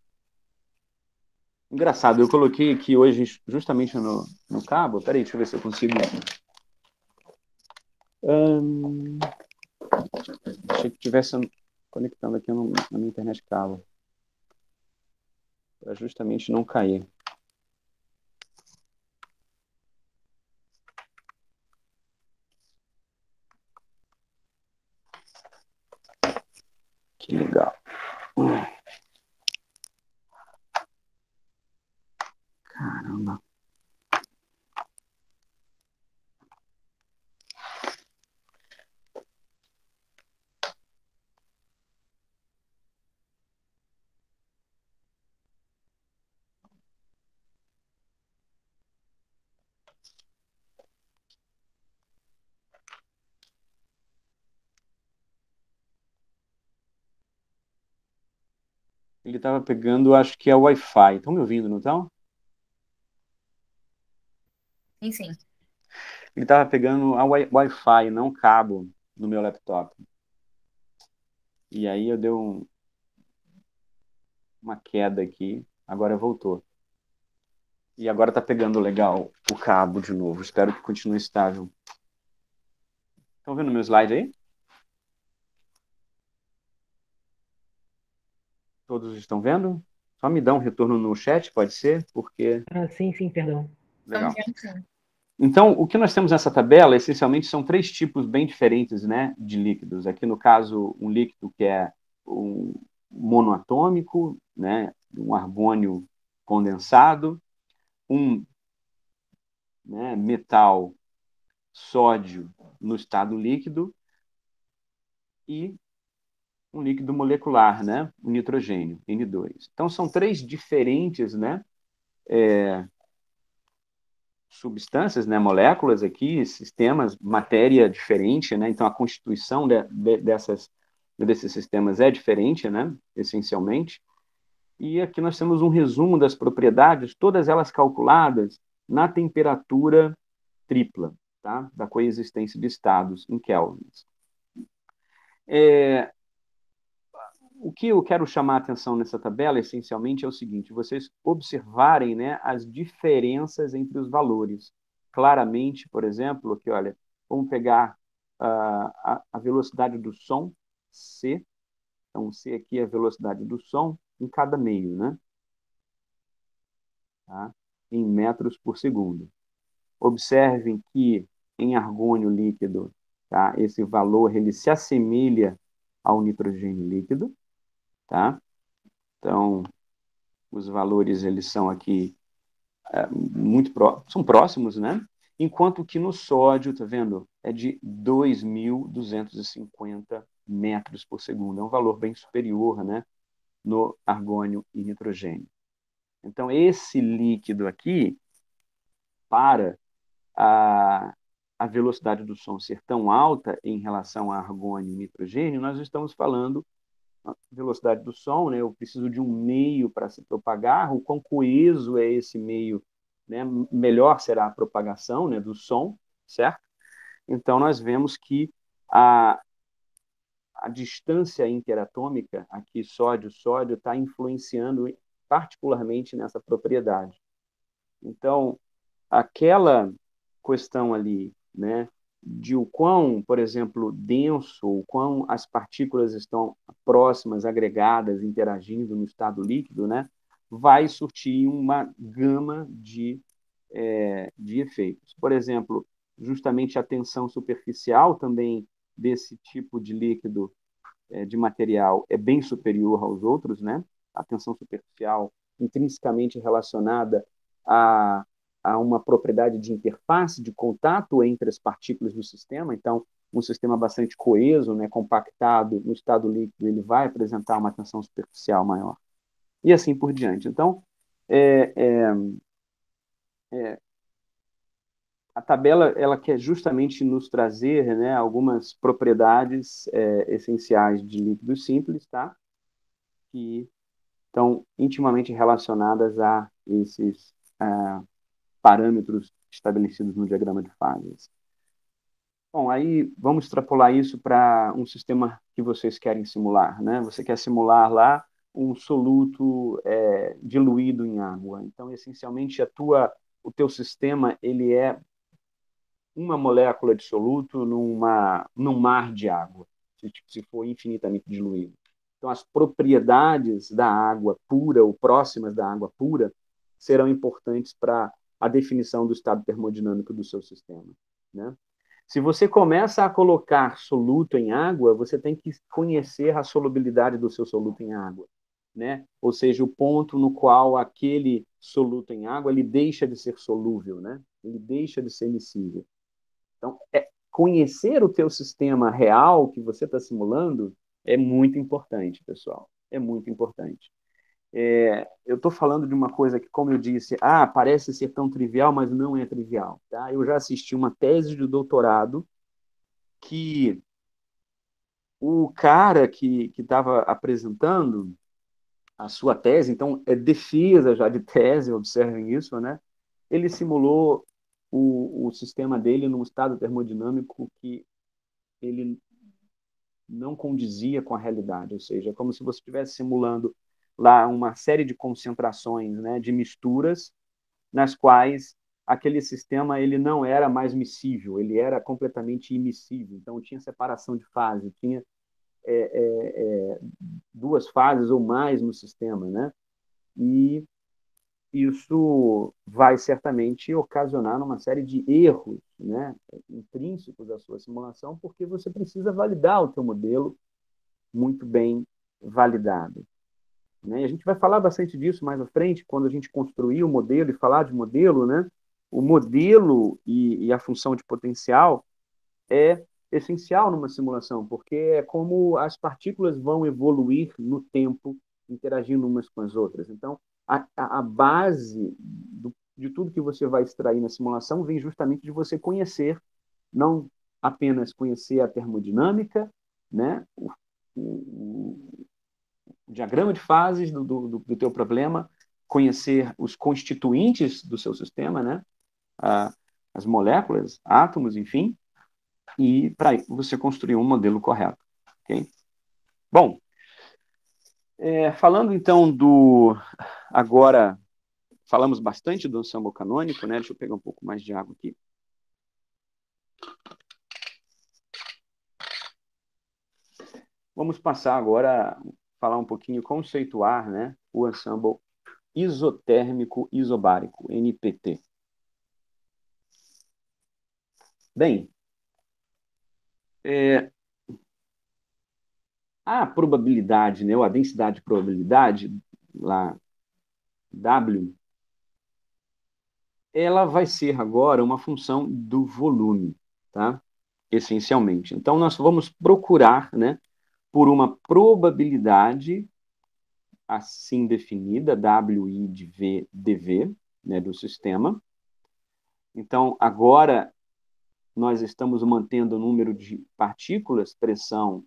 Engraçado, eu coloquei aqui hoje, justamente no cabo. Peraí, deixa eu ver se eu consigo. Achei que estivesse conectando aqui na minha internet cabo. Para justamente não cair. Que legal. Caramba. Ele estava pegando, acho que é o Wi-Fi. Estão me ouvindo, não estão? Sim, sim. Ele estava pegando a Wi-Fi, não cabo, no meu laptop. E aí eu dei uma queda aqui, agora voltou. E agora está pegando legal o cabo de novo. Espero que continue estável. Estão vendo meu slide aí? Todos estão vendo? Só me dá um retorno no chat, pode ser? Porque... Sim, perdão. Legal. Estamos vendo, sim. Então, o que nós temos nessa tabela, essencialmente, são 3 tipos bem diferentes, né, de líquidos. Aqui, no caso, um líquido que é um monoatômico, né, um argônio condensado, um, né, metal sódio no estado líquido e um líquido molecular, né, o nitrogênio, N2. Então, são 3 diferentes, né, substâncias, né, moléculas aqui, sistemas, matéria diferente, né? Então a constituição desses sistemas é diferente, né, essencialmente. E aqui nós temos um resumo das propriedades, todas elas calculadas na temperatura tripla, tá? Da coexistência de estados em kelvins. O que eu quero chamar a atenção nessa tabela, essencialmente, é o seguinte: vocês observarem, né, as diferenças entre os valores. Claramente, por exemplo, aqui, olha, vamos pegar a velocidade do som, C. Então, C aqui é a velocidade do som em cada meio, né? Tá? Em metros por segundo. Observem que em argônio líquido tá? Esse valor ele se assemelha ao nitrogênio líquido, tá? Então, os valores eles são aqui são próximos, né? Enquanto que no sódio, tá vendo? É de 2.250 metros por segundo. É um valor bem superior, né? No argônio e nitrogênio. Então, esse líquido aqui, para a velocidade do som ser tão alta em relação a argônio e nitrogênio, nós estamos falando a velocidade do som, né? Eu preciso de um meio para se propagar, o quão coeso é esse meio, né? Melhor será a propagação, né, do som, certo? Então, nós vemos que a distância interatômica, aqui sódio-sódio, está influenciando particularmente nessa propriedade. Então, aquela questão ali, né, de o quão, por exemplo, denso, o quão as partículas estão próximas, agregadas, interagindo no estado líquido, né, vai surtir uma gama de efeitos. Por exemplo, justamente a tensão superficial também desse tipo de líquido, de material, é bem superior aos outros, né? A tensão superficial intrinsecamente relacionada a, a uma propriedade de interface, de contato entre as partículas do sistema. Então, um sistema bastante coeso, né, compactado no estado líquido, ele vai apresentar uma tensão superficial maior. E assim por diante. Então, é, é, a tabela ela quer justamente nos trazer, né, algumas propriedades essenciais de líquidos simples, tá? Que estão intimamente relacionadas a esses parâmetros estabelecidos no diagrama de fases. Bom, aí vamos extrapolar isso para um sistema que vocês querem simular, né? Você quer simular lá um soluto diluído em água. Então, essencialmente, o teu sistema ele é uma molécula de soluto num mar de água, se for infinitamente diluído. Então, as propriedades da água pura ou próximas da água pura serão importantes para a definição do estado termodinâmico do seu sistema, né? Se você começa a colocar soluto em água, você tem que conhecer a solubilidade do seu soluto em água, né? Ou seja, o ponto no qual aquele soluto em água ele deixa de ser solúvel, né? Ele deixa de ser miscível. Então, conhecer o teu sistema real que você está simulando é muito importante, pessoal. É muito importante. Eu estou falando de uma coisa que, como eu disse, parece ser tão trivial, mas não é trivial. Tá? Eu já assisti uma tese de doutorado que o cara que estava apresentando a sua tese, então é defesa já de tese, observem isso, né? Ele simulou o sistema dele num estado termodinâmico que ele não condizia com a realidade, ou seja, é como se você estivesse simulando lá uma série de concentrações, né, de misturas, nas quais aquele sistema ele não era mais miscível, ele era completamente immiscível, então tinha separação de fase, tinha duas fases ou mais no sistema, né? E isso vai certamente ocasionar uma série de erros, né, intrínsecos à sua simulação, porque você precisa validar o seu modelo muito bem validado, né? E a gente vai falar bastante disso mais à frente, quando a gente construir o modelo e falar de modelo, né? O modelo e a função de potencial é essencial numa simulação, porque é como as partículas vão evoluir no tempo, interagindo umas com as outras. Então, a base de tudo que você vai extrair na simulação vem justamente de você conhecer, não apenas conhecer a termodinâmica, né? O diagrama de fases do teu problema, conhecer os constituintes do seu sistema, né? As moléculas, átomos, enfim, e para você construir um modelo correto. Okay? Bom, falando então agora, falamos bastante do ensemble canônico, né? Deixa eu pegar um pouco mais de água aqui. Vamos passar agora a falar um pouquinho, conceituar, né, o ensemble isotérmico isobárico, NPT. Bem, É, a probabilidade, né, ou a densidade de probabilidade, lá, W, ela vai ser agora uma função do volume, tá? Essencialmente. Então, nós vamos procurar, né, por uma probabilidade assim definida, WI de V dV, né, do sistema. Então, agora nós estamos mantendo o número de partículas, pressão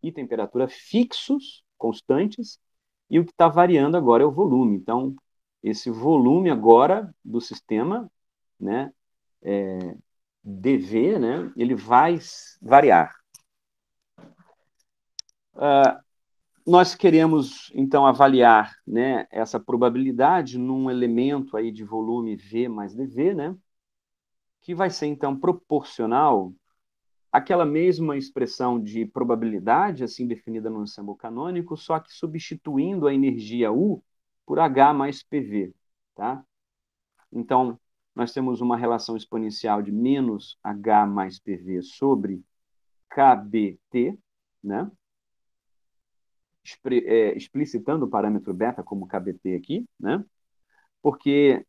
e temperatura fixos, constantes, e o que está variando agora é o volume. Então, esse volume agora do sistema, né, dV, né, ele vai variar. Nós queremos, então, avaliar, né, essa probabilidade num elemento aí de volume V mais dV, né, que vai ser, então, proporcional àquela mesma expressão de probabilidade, assim definida no ensemble canônico, só que substituindo a energia U por H mais PV. Tá? Então, nós temos uma relação exponencial de menos H mais PV sobre KBT, né? Explicitando o parâmetro beta como KBT aqui, né? Porque,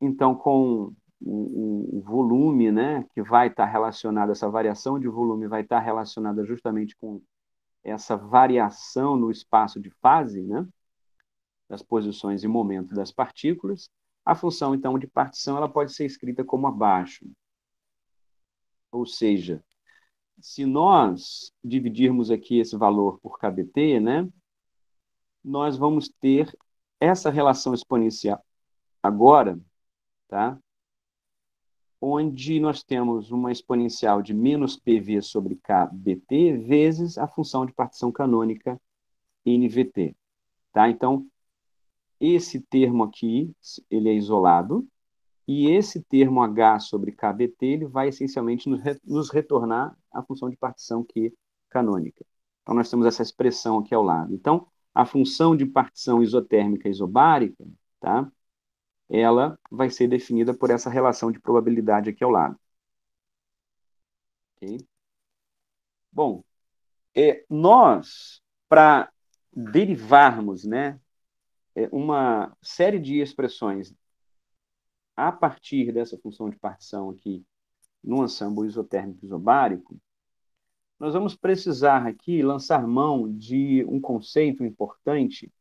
então, com o volume, né, que vai estar relacionado, essa variação de volume vai estar relacionada justamente com essa variação no espaço de fase, né, das posições e momento das partículas, a função, então, de partição ela pode ser escrita como abaixo. Ou seja, se nós dividirmos aqui esse valor por KBT, né, nós vamos ter essa relação exponencial agora, tá? Onde nós temos uma exponencial de menos PV sobre KBT vezes a função de partição canônica NVT. Tá? Então, esse termo aqui, ele é isolado, e esse termo H sobre KBT, ele vai essencialmente nos retornar a função de partição Q canônica. Então, nós temos essa expressão aqui ao lado. Então, a função de partição isotérmica isobárica, tá? Ela vai ser definida por essa relação de probabilidade aqui ao lado. Okay? Bom, nós, para derivarmos, né, uma série de expressões a partir dessa função de partição aqui no ensemble isotérmico isobárico, nós vamos precisar aqui lançar mão de um conceito importante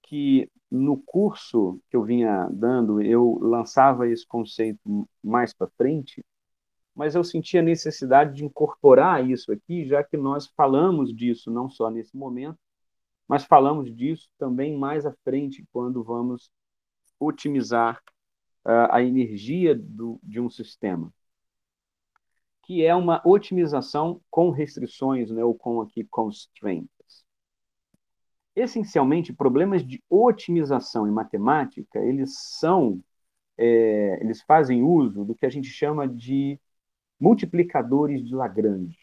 que no curso que eu vinha dando, eu lançava esse conceito mais para frente, mas eu senti a necessidade de incorporar isso aqui, já que nós falamos disso não só nesse momento, mas falamos disso também mais à frente, quando vamos otimizar a energia de um sistema, que é uma otimização com restrições, né, ou com aqui constraints. Essencialmente, problemas de otimização em matemática, eles fazem uso do que a gente chama de multiplicadores de Lagrange.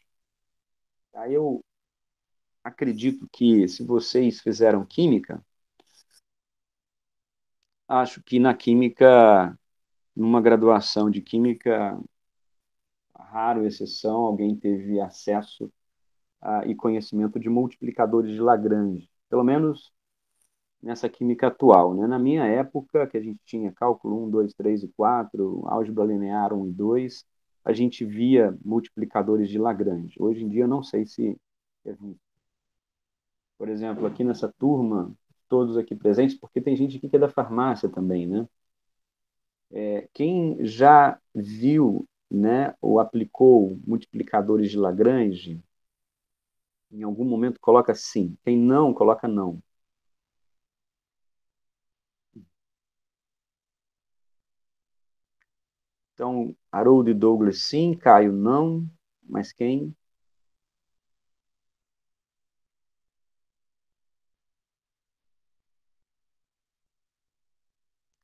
Aí eu acredito que, se vocês fizeram química, acho que na química, numa graduação de química, raro exceção, alguém teve acesso e conhecimento de multiplicadores de Lagrange, pelo menos nessa química atual. Né? Na minha época, que a gente tinha cálculo 1, 2, 3 e 4, álgebra linear 1 e 2, a gente via multiplicadores de Lagrange. Hoje em dia, eu não sei se é visto. Por exemplo, aqui nessa turma, todos aqui presentes, porque tem gente aqui que é da farmácia também, né? Quem já viu, né, ou aplicou multiplicadores de Lagrange, em algum momento coloca sim. Quem não, coloca não. Então, Haroldo e Douglas sim, Caio não, mas quem?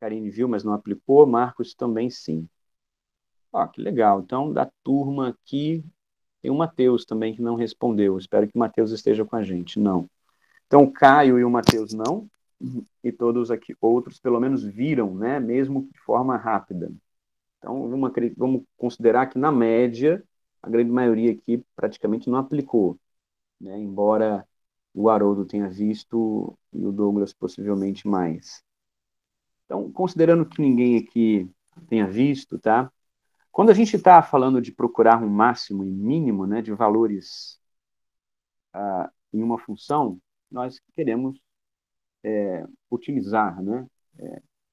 Karine viu, mas não aplicou. Marcos também sim. Ó, que legal. Então, da turma aqui, tem o Matheus também que não respondeu. Espero que o Matheus esteja com a gente. Não. Então, o Caio e o Matheus não, e todos aqui outros pelo menos viram, né? Mesmo de forma rápida. Então, vamos considerar que, na média, a grande maioria aqui praticamente não aplicou, né? Embora o Haroldo tenha visto e o Douglas possivelmente mais. Então, considerando que ninguém aqui tenha visto, tá? Quando a gente está falando de procurar um máximo e mínimo, né, de valores em uma função, nós queremos otimizar, né,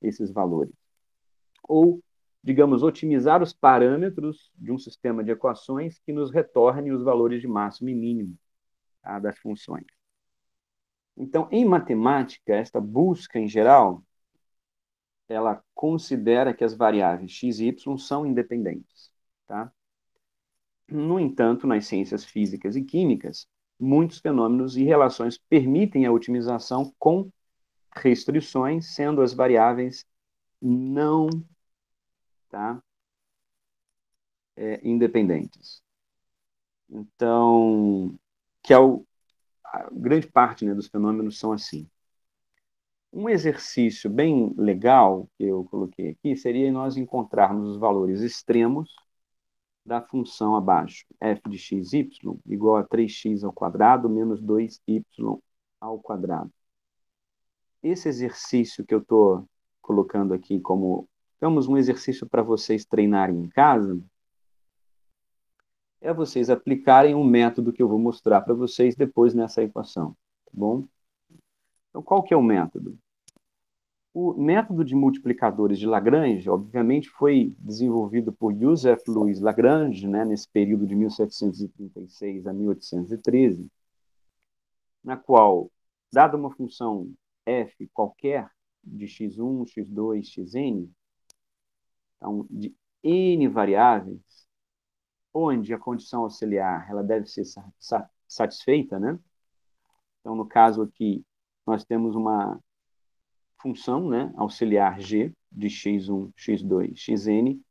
esses valores. Ou, digamos, otimizar os parâmetros de um sistema de equações que nos retorne os valores de máximo e mínimo, tá, das funções. Então, em matemática, esta busca, em geral, ela considera que as variáveis x e y são independentes, tá? No entanto, nas ciências físicas e químicas, muitos fenômenos e relações permitem a otimização com restrições, sendo as variáveis não, tá, independentes. Então, a grande parte, né, dos fenômenos são assim. Um exercício bem legal que eu coloquei aqui seria nós encontrarmos os valores extremos da função abaixo, f de x, y, igual a 3x ao quadrado menos 2y ao quadrado. Esse exercício que eu estou colocando aqui como, digamos, um exercício para vocês treinarem em casa, é vocês aplicarem um método que eu vou mostrar para vocês depois nessa equação, tá bom? Então, qual que é o método? O método de multiplicadores de Lagrange, obviamente, foi desenvolvido por Joseph Louis Lagrange, né, nesse período de 1736 a 1813, na qual, dada uma função f qualquer, de x1, x2, xn, então, de n variáveis, onde a condição auxiliar ela deve ser satisfeita, né? Então, no caso aqui, nós temos uma função, né, auxiliar g de x1, x2, xn,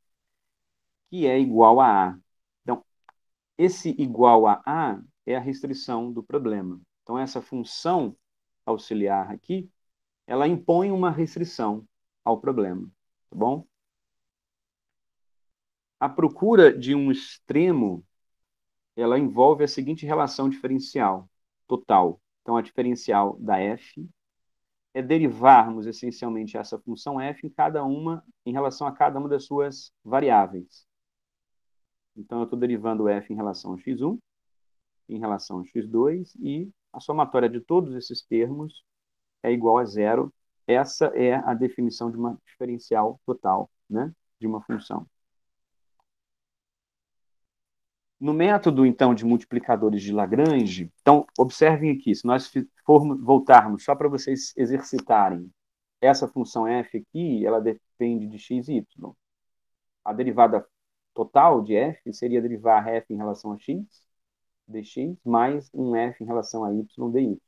que é igual a A. Então, esse igual a A é a restrição do problema. Então, essa função auxiliar aqui, ela impõe uma restrição ao problema, tá bom? A procura de um extremo, ela envolve a seguinte relação diferencial total. Então, a diferencial da f é derivarmos essencialmente essa função f em relação a cada uma das suas variáveis. Então, eu estou derivando f em relação a x1, em relação a x2, e a somatória de todos esses termos é igual a zero. Essa é a definição de uma diferencial total, né, de uma função. No método, então, de multiplicadores de Lagrange, então, observem aqui, se nós voltarmos só para vocês exercitarem, essa função f aqui, ela depende de x e y. A derivada total de f seria derivar f em relação a x, dx, mais um f em relação a y, dy.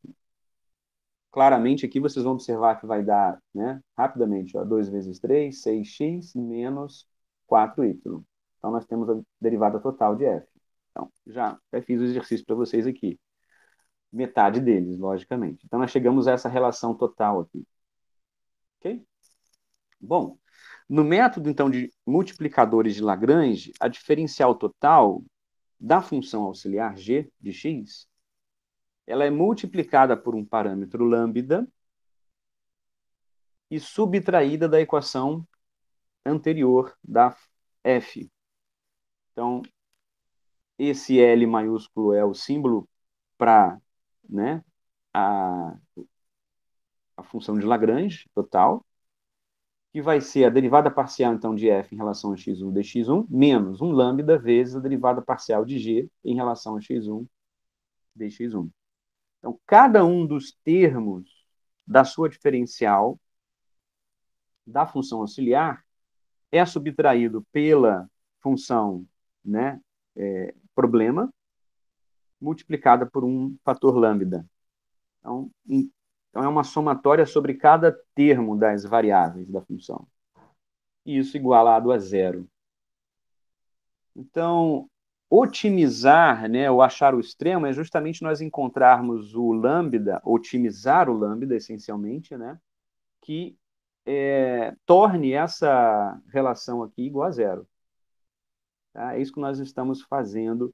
Claramente, aqui vocês vão observar que vai dar, né, rapidamente, ó, 2 vezes 3, 6x, menos 4y. Então, nós temos a derivada total de f. Então, já fiz o exercício para vocês aqui. Metade deles, logicamente. Então, nós chegamos a essa relação total aqui. Ok? Bom, no método, então, de multiplicadores de Lagrange, a diferencial total da função auxiliar g de x, ela é multiplicada por um parâmetro lambda e subtraída da equação anterior da f. Então, esse L maiúsculo é o símbolo para, né, a função de Lagrange total, que vai ser a derivada parcial, então, de f em relação a x1 dx1, menos um lambda vezes a derivada parcial de g em relação a x1 dx1. Então, cada um dos termos da sua diferencial da função auxiliar é subtraído pela função, né, problema, multiplicada por um fator lambda. Então, é uma somatória sobre cada termo das variáveis da função. E isso igualado a zero. Então, otimizar, né, ou achar o extremo, é justamente nós encontrarmos o lambda, otimizar o lambda, essencialmente, né, que torne essa relação aqui igual a zero. Tá? É isso que nós estamos fazendo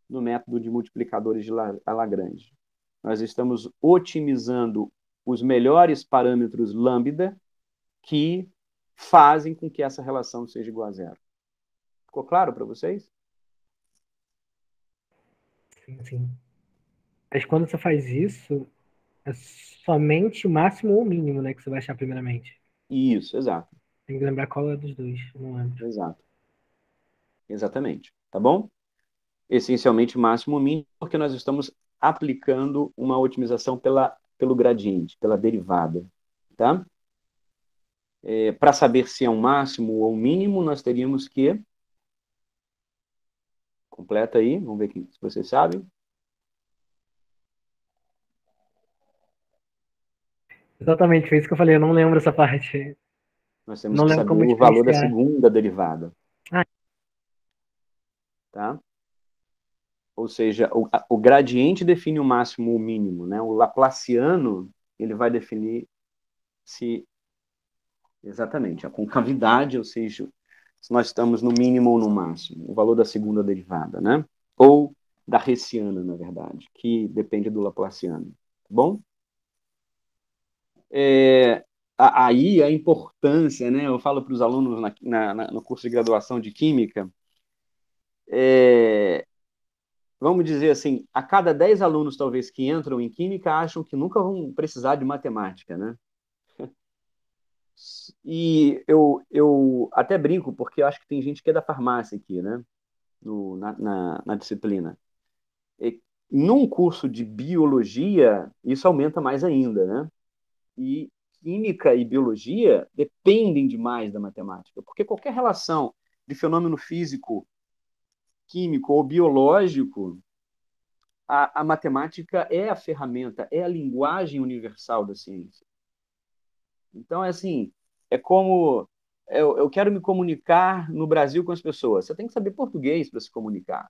no método de multiplicadores de Lagrange. Nós estamos otimizando os melhores parâmetros lambda que fazem com que essa relação seja igual a zero. Ficou claro para vocês? Sim, sim. Mas quando você faz isso, é somente o máximo ou o mínimo, né, que você vai achar primeiramente. Isso, exato. Tem que lembrar qual é dos dois, não lembro. Exato. Exatamente. Tá bom? Essencialmente máximo ou mínimo, porque nós estamos aplicando uma otimização pelo gradiente, pela derivada. Tá? Para saber se é um máximo ou um mínimo, nós teríamos que... Completa aí, vamos ver se vocês sabem. Exatamente, foi isso que eu falei, eu não lembro essa parte. Nós temos Não que lembro saber como o valor da diferenciar. segunda derivada. Ah. Tá? Ou seja, o gradiente define o máximo ou o mínimo, né? O Laplaciano, ele vai definir se exatamente a concavidade, ou seja, se nós estamos no mínimo ou no máximo, o valor da segunda derivada, né? Ou da Hessiana, na verdade, que depende do Laplaciano. Tá bom? Aí a importância, né? Eu falo para os alunos no curso de graduação de Química, vamos dizer assim, a cada 10 alunos, talvez, que entram em Química, acham que nunca vão precisar de matemática, né? E eu até brinco, porque eu acho que tem gente que é da farmácia aqui, né? Na disciplina. E, num curso de biologia, isso aumenta mais ainda, né? E química e biologia dependem demais da matemática, porque qualquer relação de fenômeno físico, químico ou biológico, a matemática é a ferramenta, é a linguagem universal da ciência. Então, é assim, é como eu quero me comunicar no Brasil com as pessoas. Você tem que saber português para se comunicar.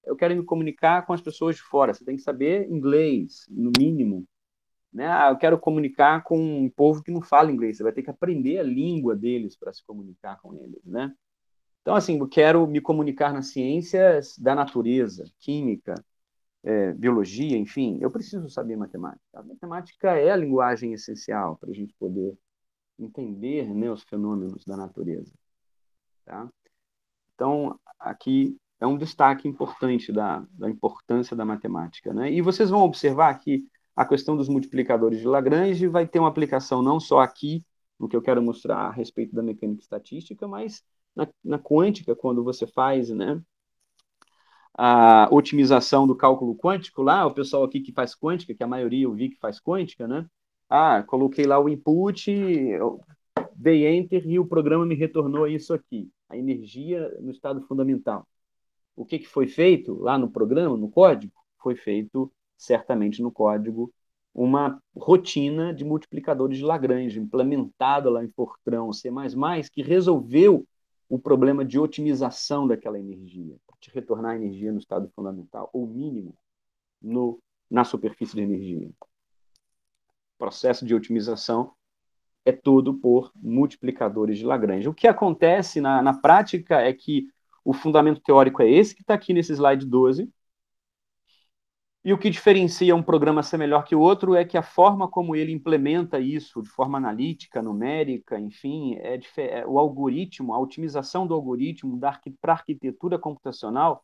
Eu quero me comunicar com as pessoas de fora. Você tem que saber inglês, no mínimo. Né? Eu quero comunicar com um povo que não fala inglês. Você vai ter que aprender a língua deles para se comunicar com eles. Né? Então, assim, eu quero me comunicar nas ciências da natureza, química, biologia, enfim. Eu preciso saber matemática. A matemática é a linguagem essencial para a gente poder entender, né, os fenômenos da natureza. Tá? Então, aqui é um destaque importante da importância da matemática. Né? E vocês vão observar que a questão dos multiplicadores de Lagrange vai ter uma aplicação não só aqui, no que eu quero mostrar a respeito da mecânica estatística, mas na quântica, quando você faz, né, a otimização do cálculo quântico lá, o pessoal aqui que faz quântica, que a maioria eu vi que faz quântica, né? Coloquei lá o input, dei enter e o programa me retornou isso aqui, a energia no estado fundamental. O que foi feito lá no programa, no código? Foi feito, certamente no código, uma rotina de multiplicadores de Lagrange, implementada lá em Fortran C++, que resolveu o problema de otimização daquela energia, para te retornar a energia no estado fundamental, ou mínimo, na superfície de energia. O processo de otimização é todo por multiplicadores de Lagrange. O que acontece na prática é que o fundamento teórico é esse que está aqui nesse slide 12, e o que diferencia um programa ser melhor que o outro é que a forma como ele implementa isso, de forma analítica, numérica, enfim, o algoritmo, a otimização do algoritmo para a arquitetura computacional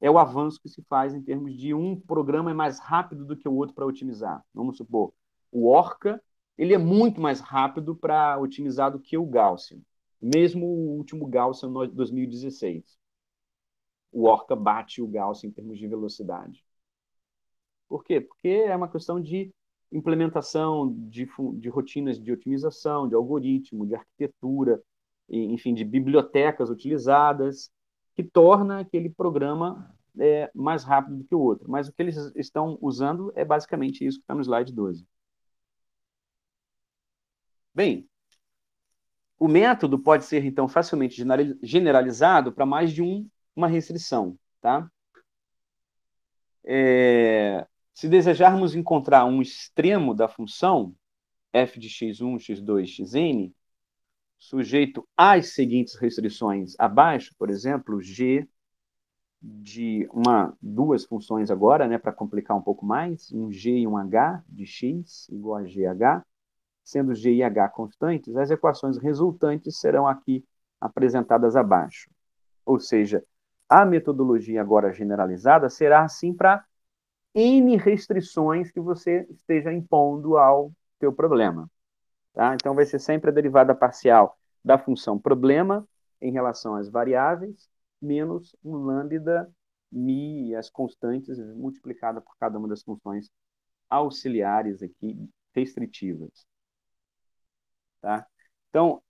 é o avanço que se faz em termos de um programa é mais rápido do que o outro para otimizar. Vamos supor, o Orca, ele é muito mais rápido para otimizar do que o Gaussian, mesmo o último Gaussian 2016. O Orca bate o Gaussian em termos de velocidade. Por quê? Porque é uma questão de implementação de rotinas de otimização, de algoritmo, de arquitetura, enfim, de bibliotecas utilizadas, que torna aquele programa mais rápido do que o outro. Mas o que eles estão usando é basicamente isso que está no slide 12. Bem, o método pode ser, então, facilmente generalizado para mais de uma restrição. Tá? Se desejarmos encontrar um extremo da função f de x1, x2, xn, sujeito às seguintes restrições abaixo, por exemplo, G de duas funções agora, né, para complicar um pouco mais, um G e um H de x igual a GH, sendo G e H constantes, as equações resultantes serão aqui apresentadas abaixo. Ou seja, a metodologia agora generalizada será assim para N restrições que você esteja impondo ao teu problema. Tá? Então, vai ser sempre a derivada parcial da função problema em relação às variáveis, menos um lambda mi, as constantes, multiplicada por cada uma das funções auxiliares aqui, restritivas. Tá? Então,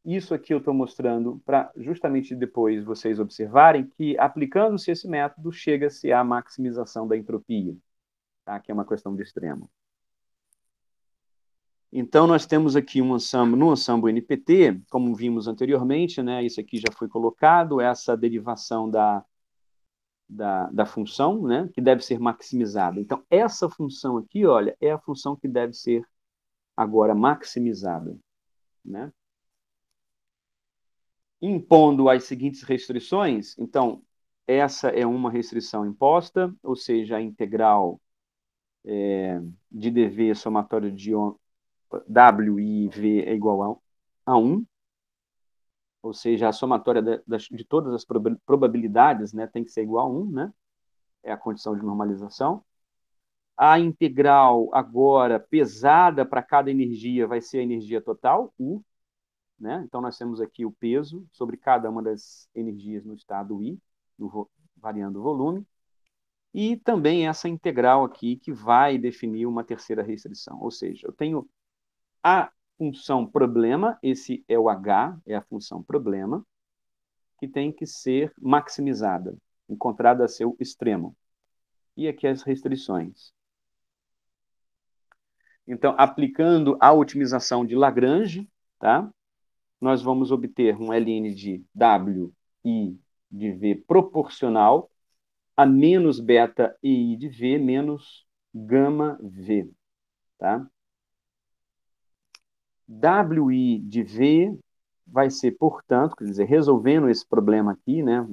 isso aqui eu estou mostrando para justamente depois vocês observarem que, aplicando-se esse método, chega-se à maximização da entropia, tá? Que é uma questão de extremo. Então, nós temos aqui no ensemble NPT, como vimos anteriormente, né, isso aqui já foi colocado, essa derivação da função, né, que deve ser maximizada. Então, essa função aqui, olha, é a função que deve ser agora maximizada, né? Impondo as seguintes restrições, então, essa é uma restrição imposta, ou seja, a integral de dv somatório de W e V é igual a 1, ou seja, a somatória de todas as probabilidades, né, tem que ser igual a 1, né? É a condição de normalização. A integral agora pesada para cada energia vai ser a energia total, U, né? Então, nós temos aqui o peso sobre cada uma das energias no estado I, variando o volume, e também essa integral aqui que vai definir uma terceira restrição, ou seja, eu tenho a função problema, esse é o H, é a função problema, que tem que ser maximizada, encontrada a seu extremo. E aqui as restrições. Então, aplicando a otimização de Lagrange, tá? Nós vamos obter um ln de W I de V proporcional a menos beta I de V menos gama V. Tá? WI de V vai ser, portanto, quer dizer, resolvendo esse problema aqui, né,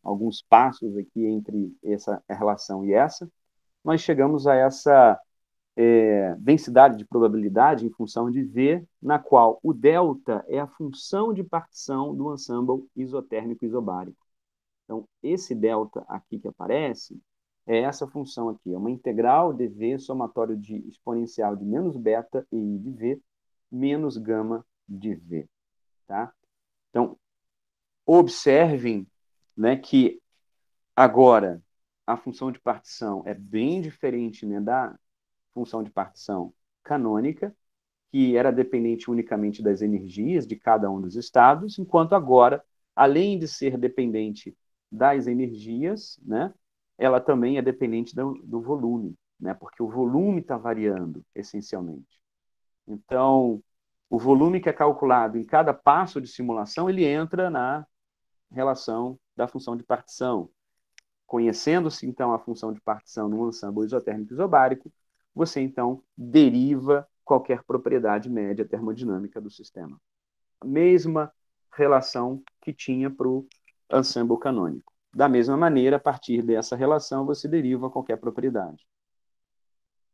alguns passos aqui entre essa relação e essa, nós chegamos a essa densidade de probabilidade em função de V, na qual o delta é a função de partição do ensemble isotérmico isobárico. Então, esse delta aqui que aparece é essa função aqui, é uma integral de V somatório de exponencial de menos beta e I de V menos gama de V. Tá? Então, observem, né, que agora a função de partição é bem diferente, né, da função de partição canônica, que era dependente unicamente das energias de cada um dos estados, enquanto agora, além de ser dependente das energias, né, ela também é dependente do volume, né, porque o volume está variando, essencialmente. Então, o volume que é calculado em cada passo de simulação, ele entra na relação da função de partição. Conhecendo-se, então, a função de partição no ensemble isotérmico isobárico, você, então, deriva qualquer propriedade média termodinâmica do sistema. A mesma relação que tinha para o ensemble canônico. Da mesma maneira, a partir dessa relação, você deriva qualquer propriedade.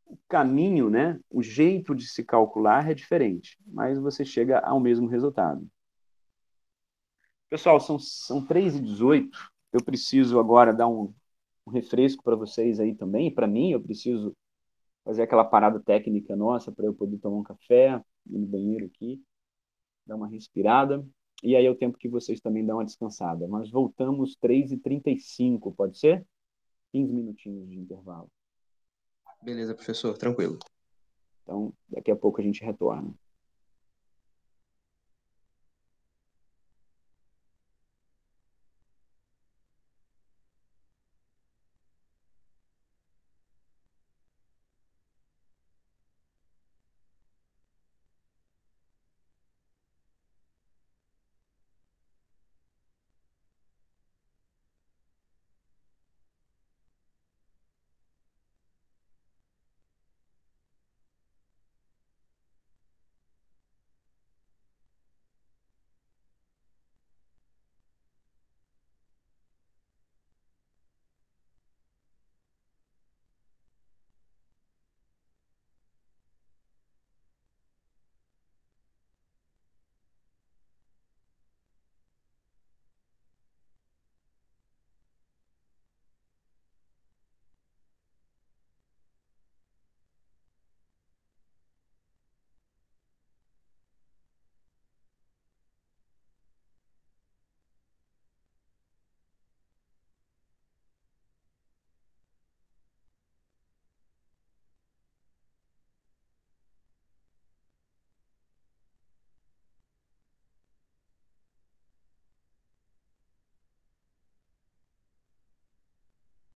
O caminho, né, o jeito de se calcular é diferente, mas você chega ao mesmo resultado. Pessoal, são 3h18. Eu preciso agora dar um refresco para vocês aí também. E para mim, eu preciso fazer aquela parada técnica nossa para eu poder tomar um café, ir no banheiro aqui, dar uma respirada. E aí é o tempo que vocês também dão uma descansada. Nós voltamos 3h35, pode ser? 15 minutinhos de intervalo. Beleza, professor, tranquilo. Então, daqui a pouco a gente retorna.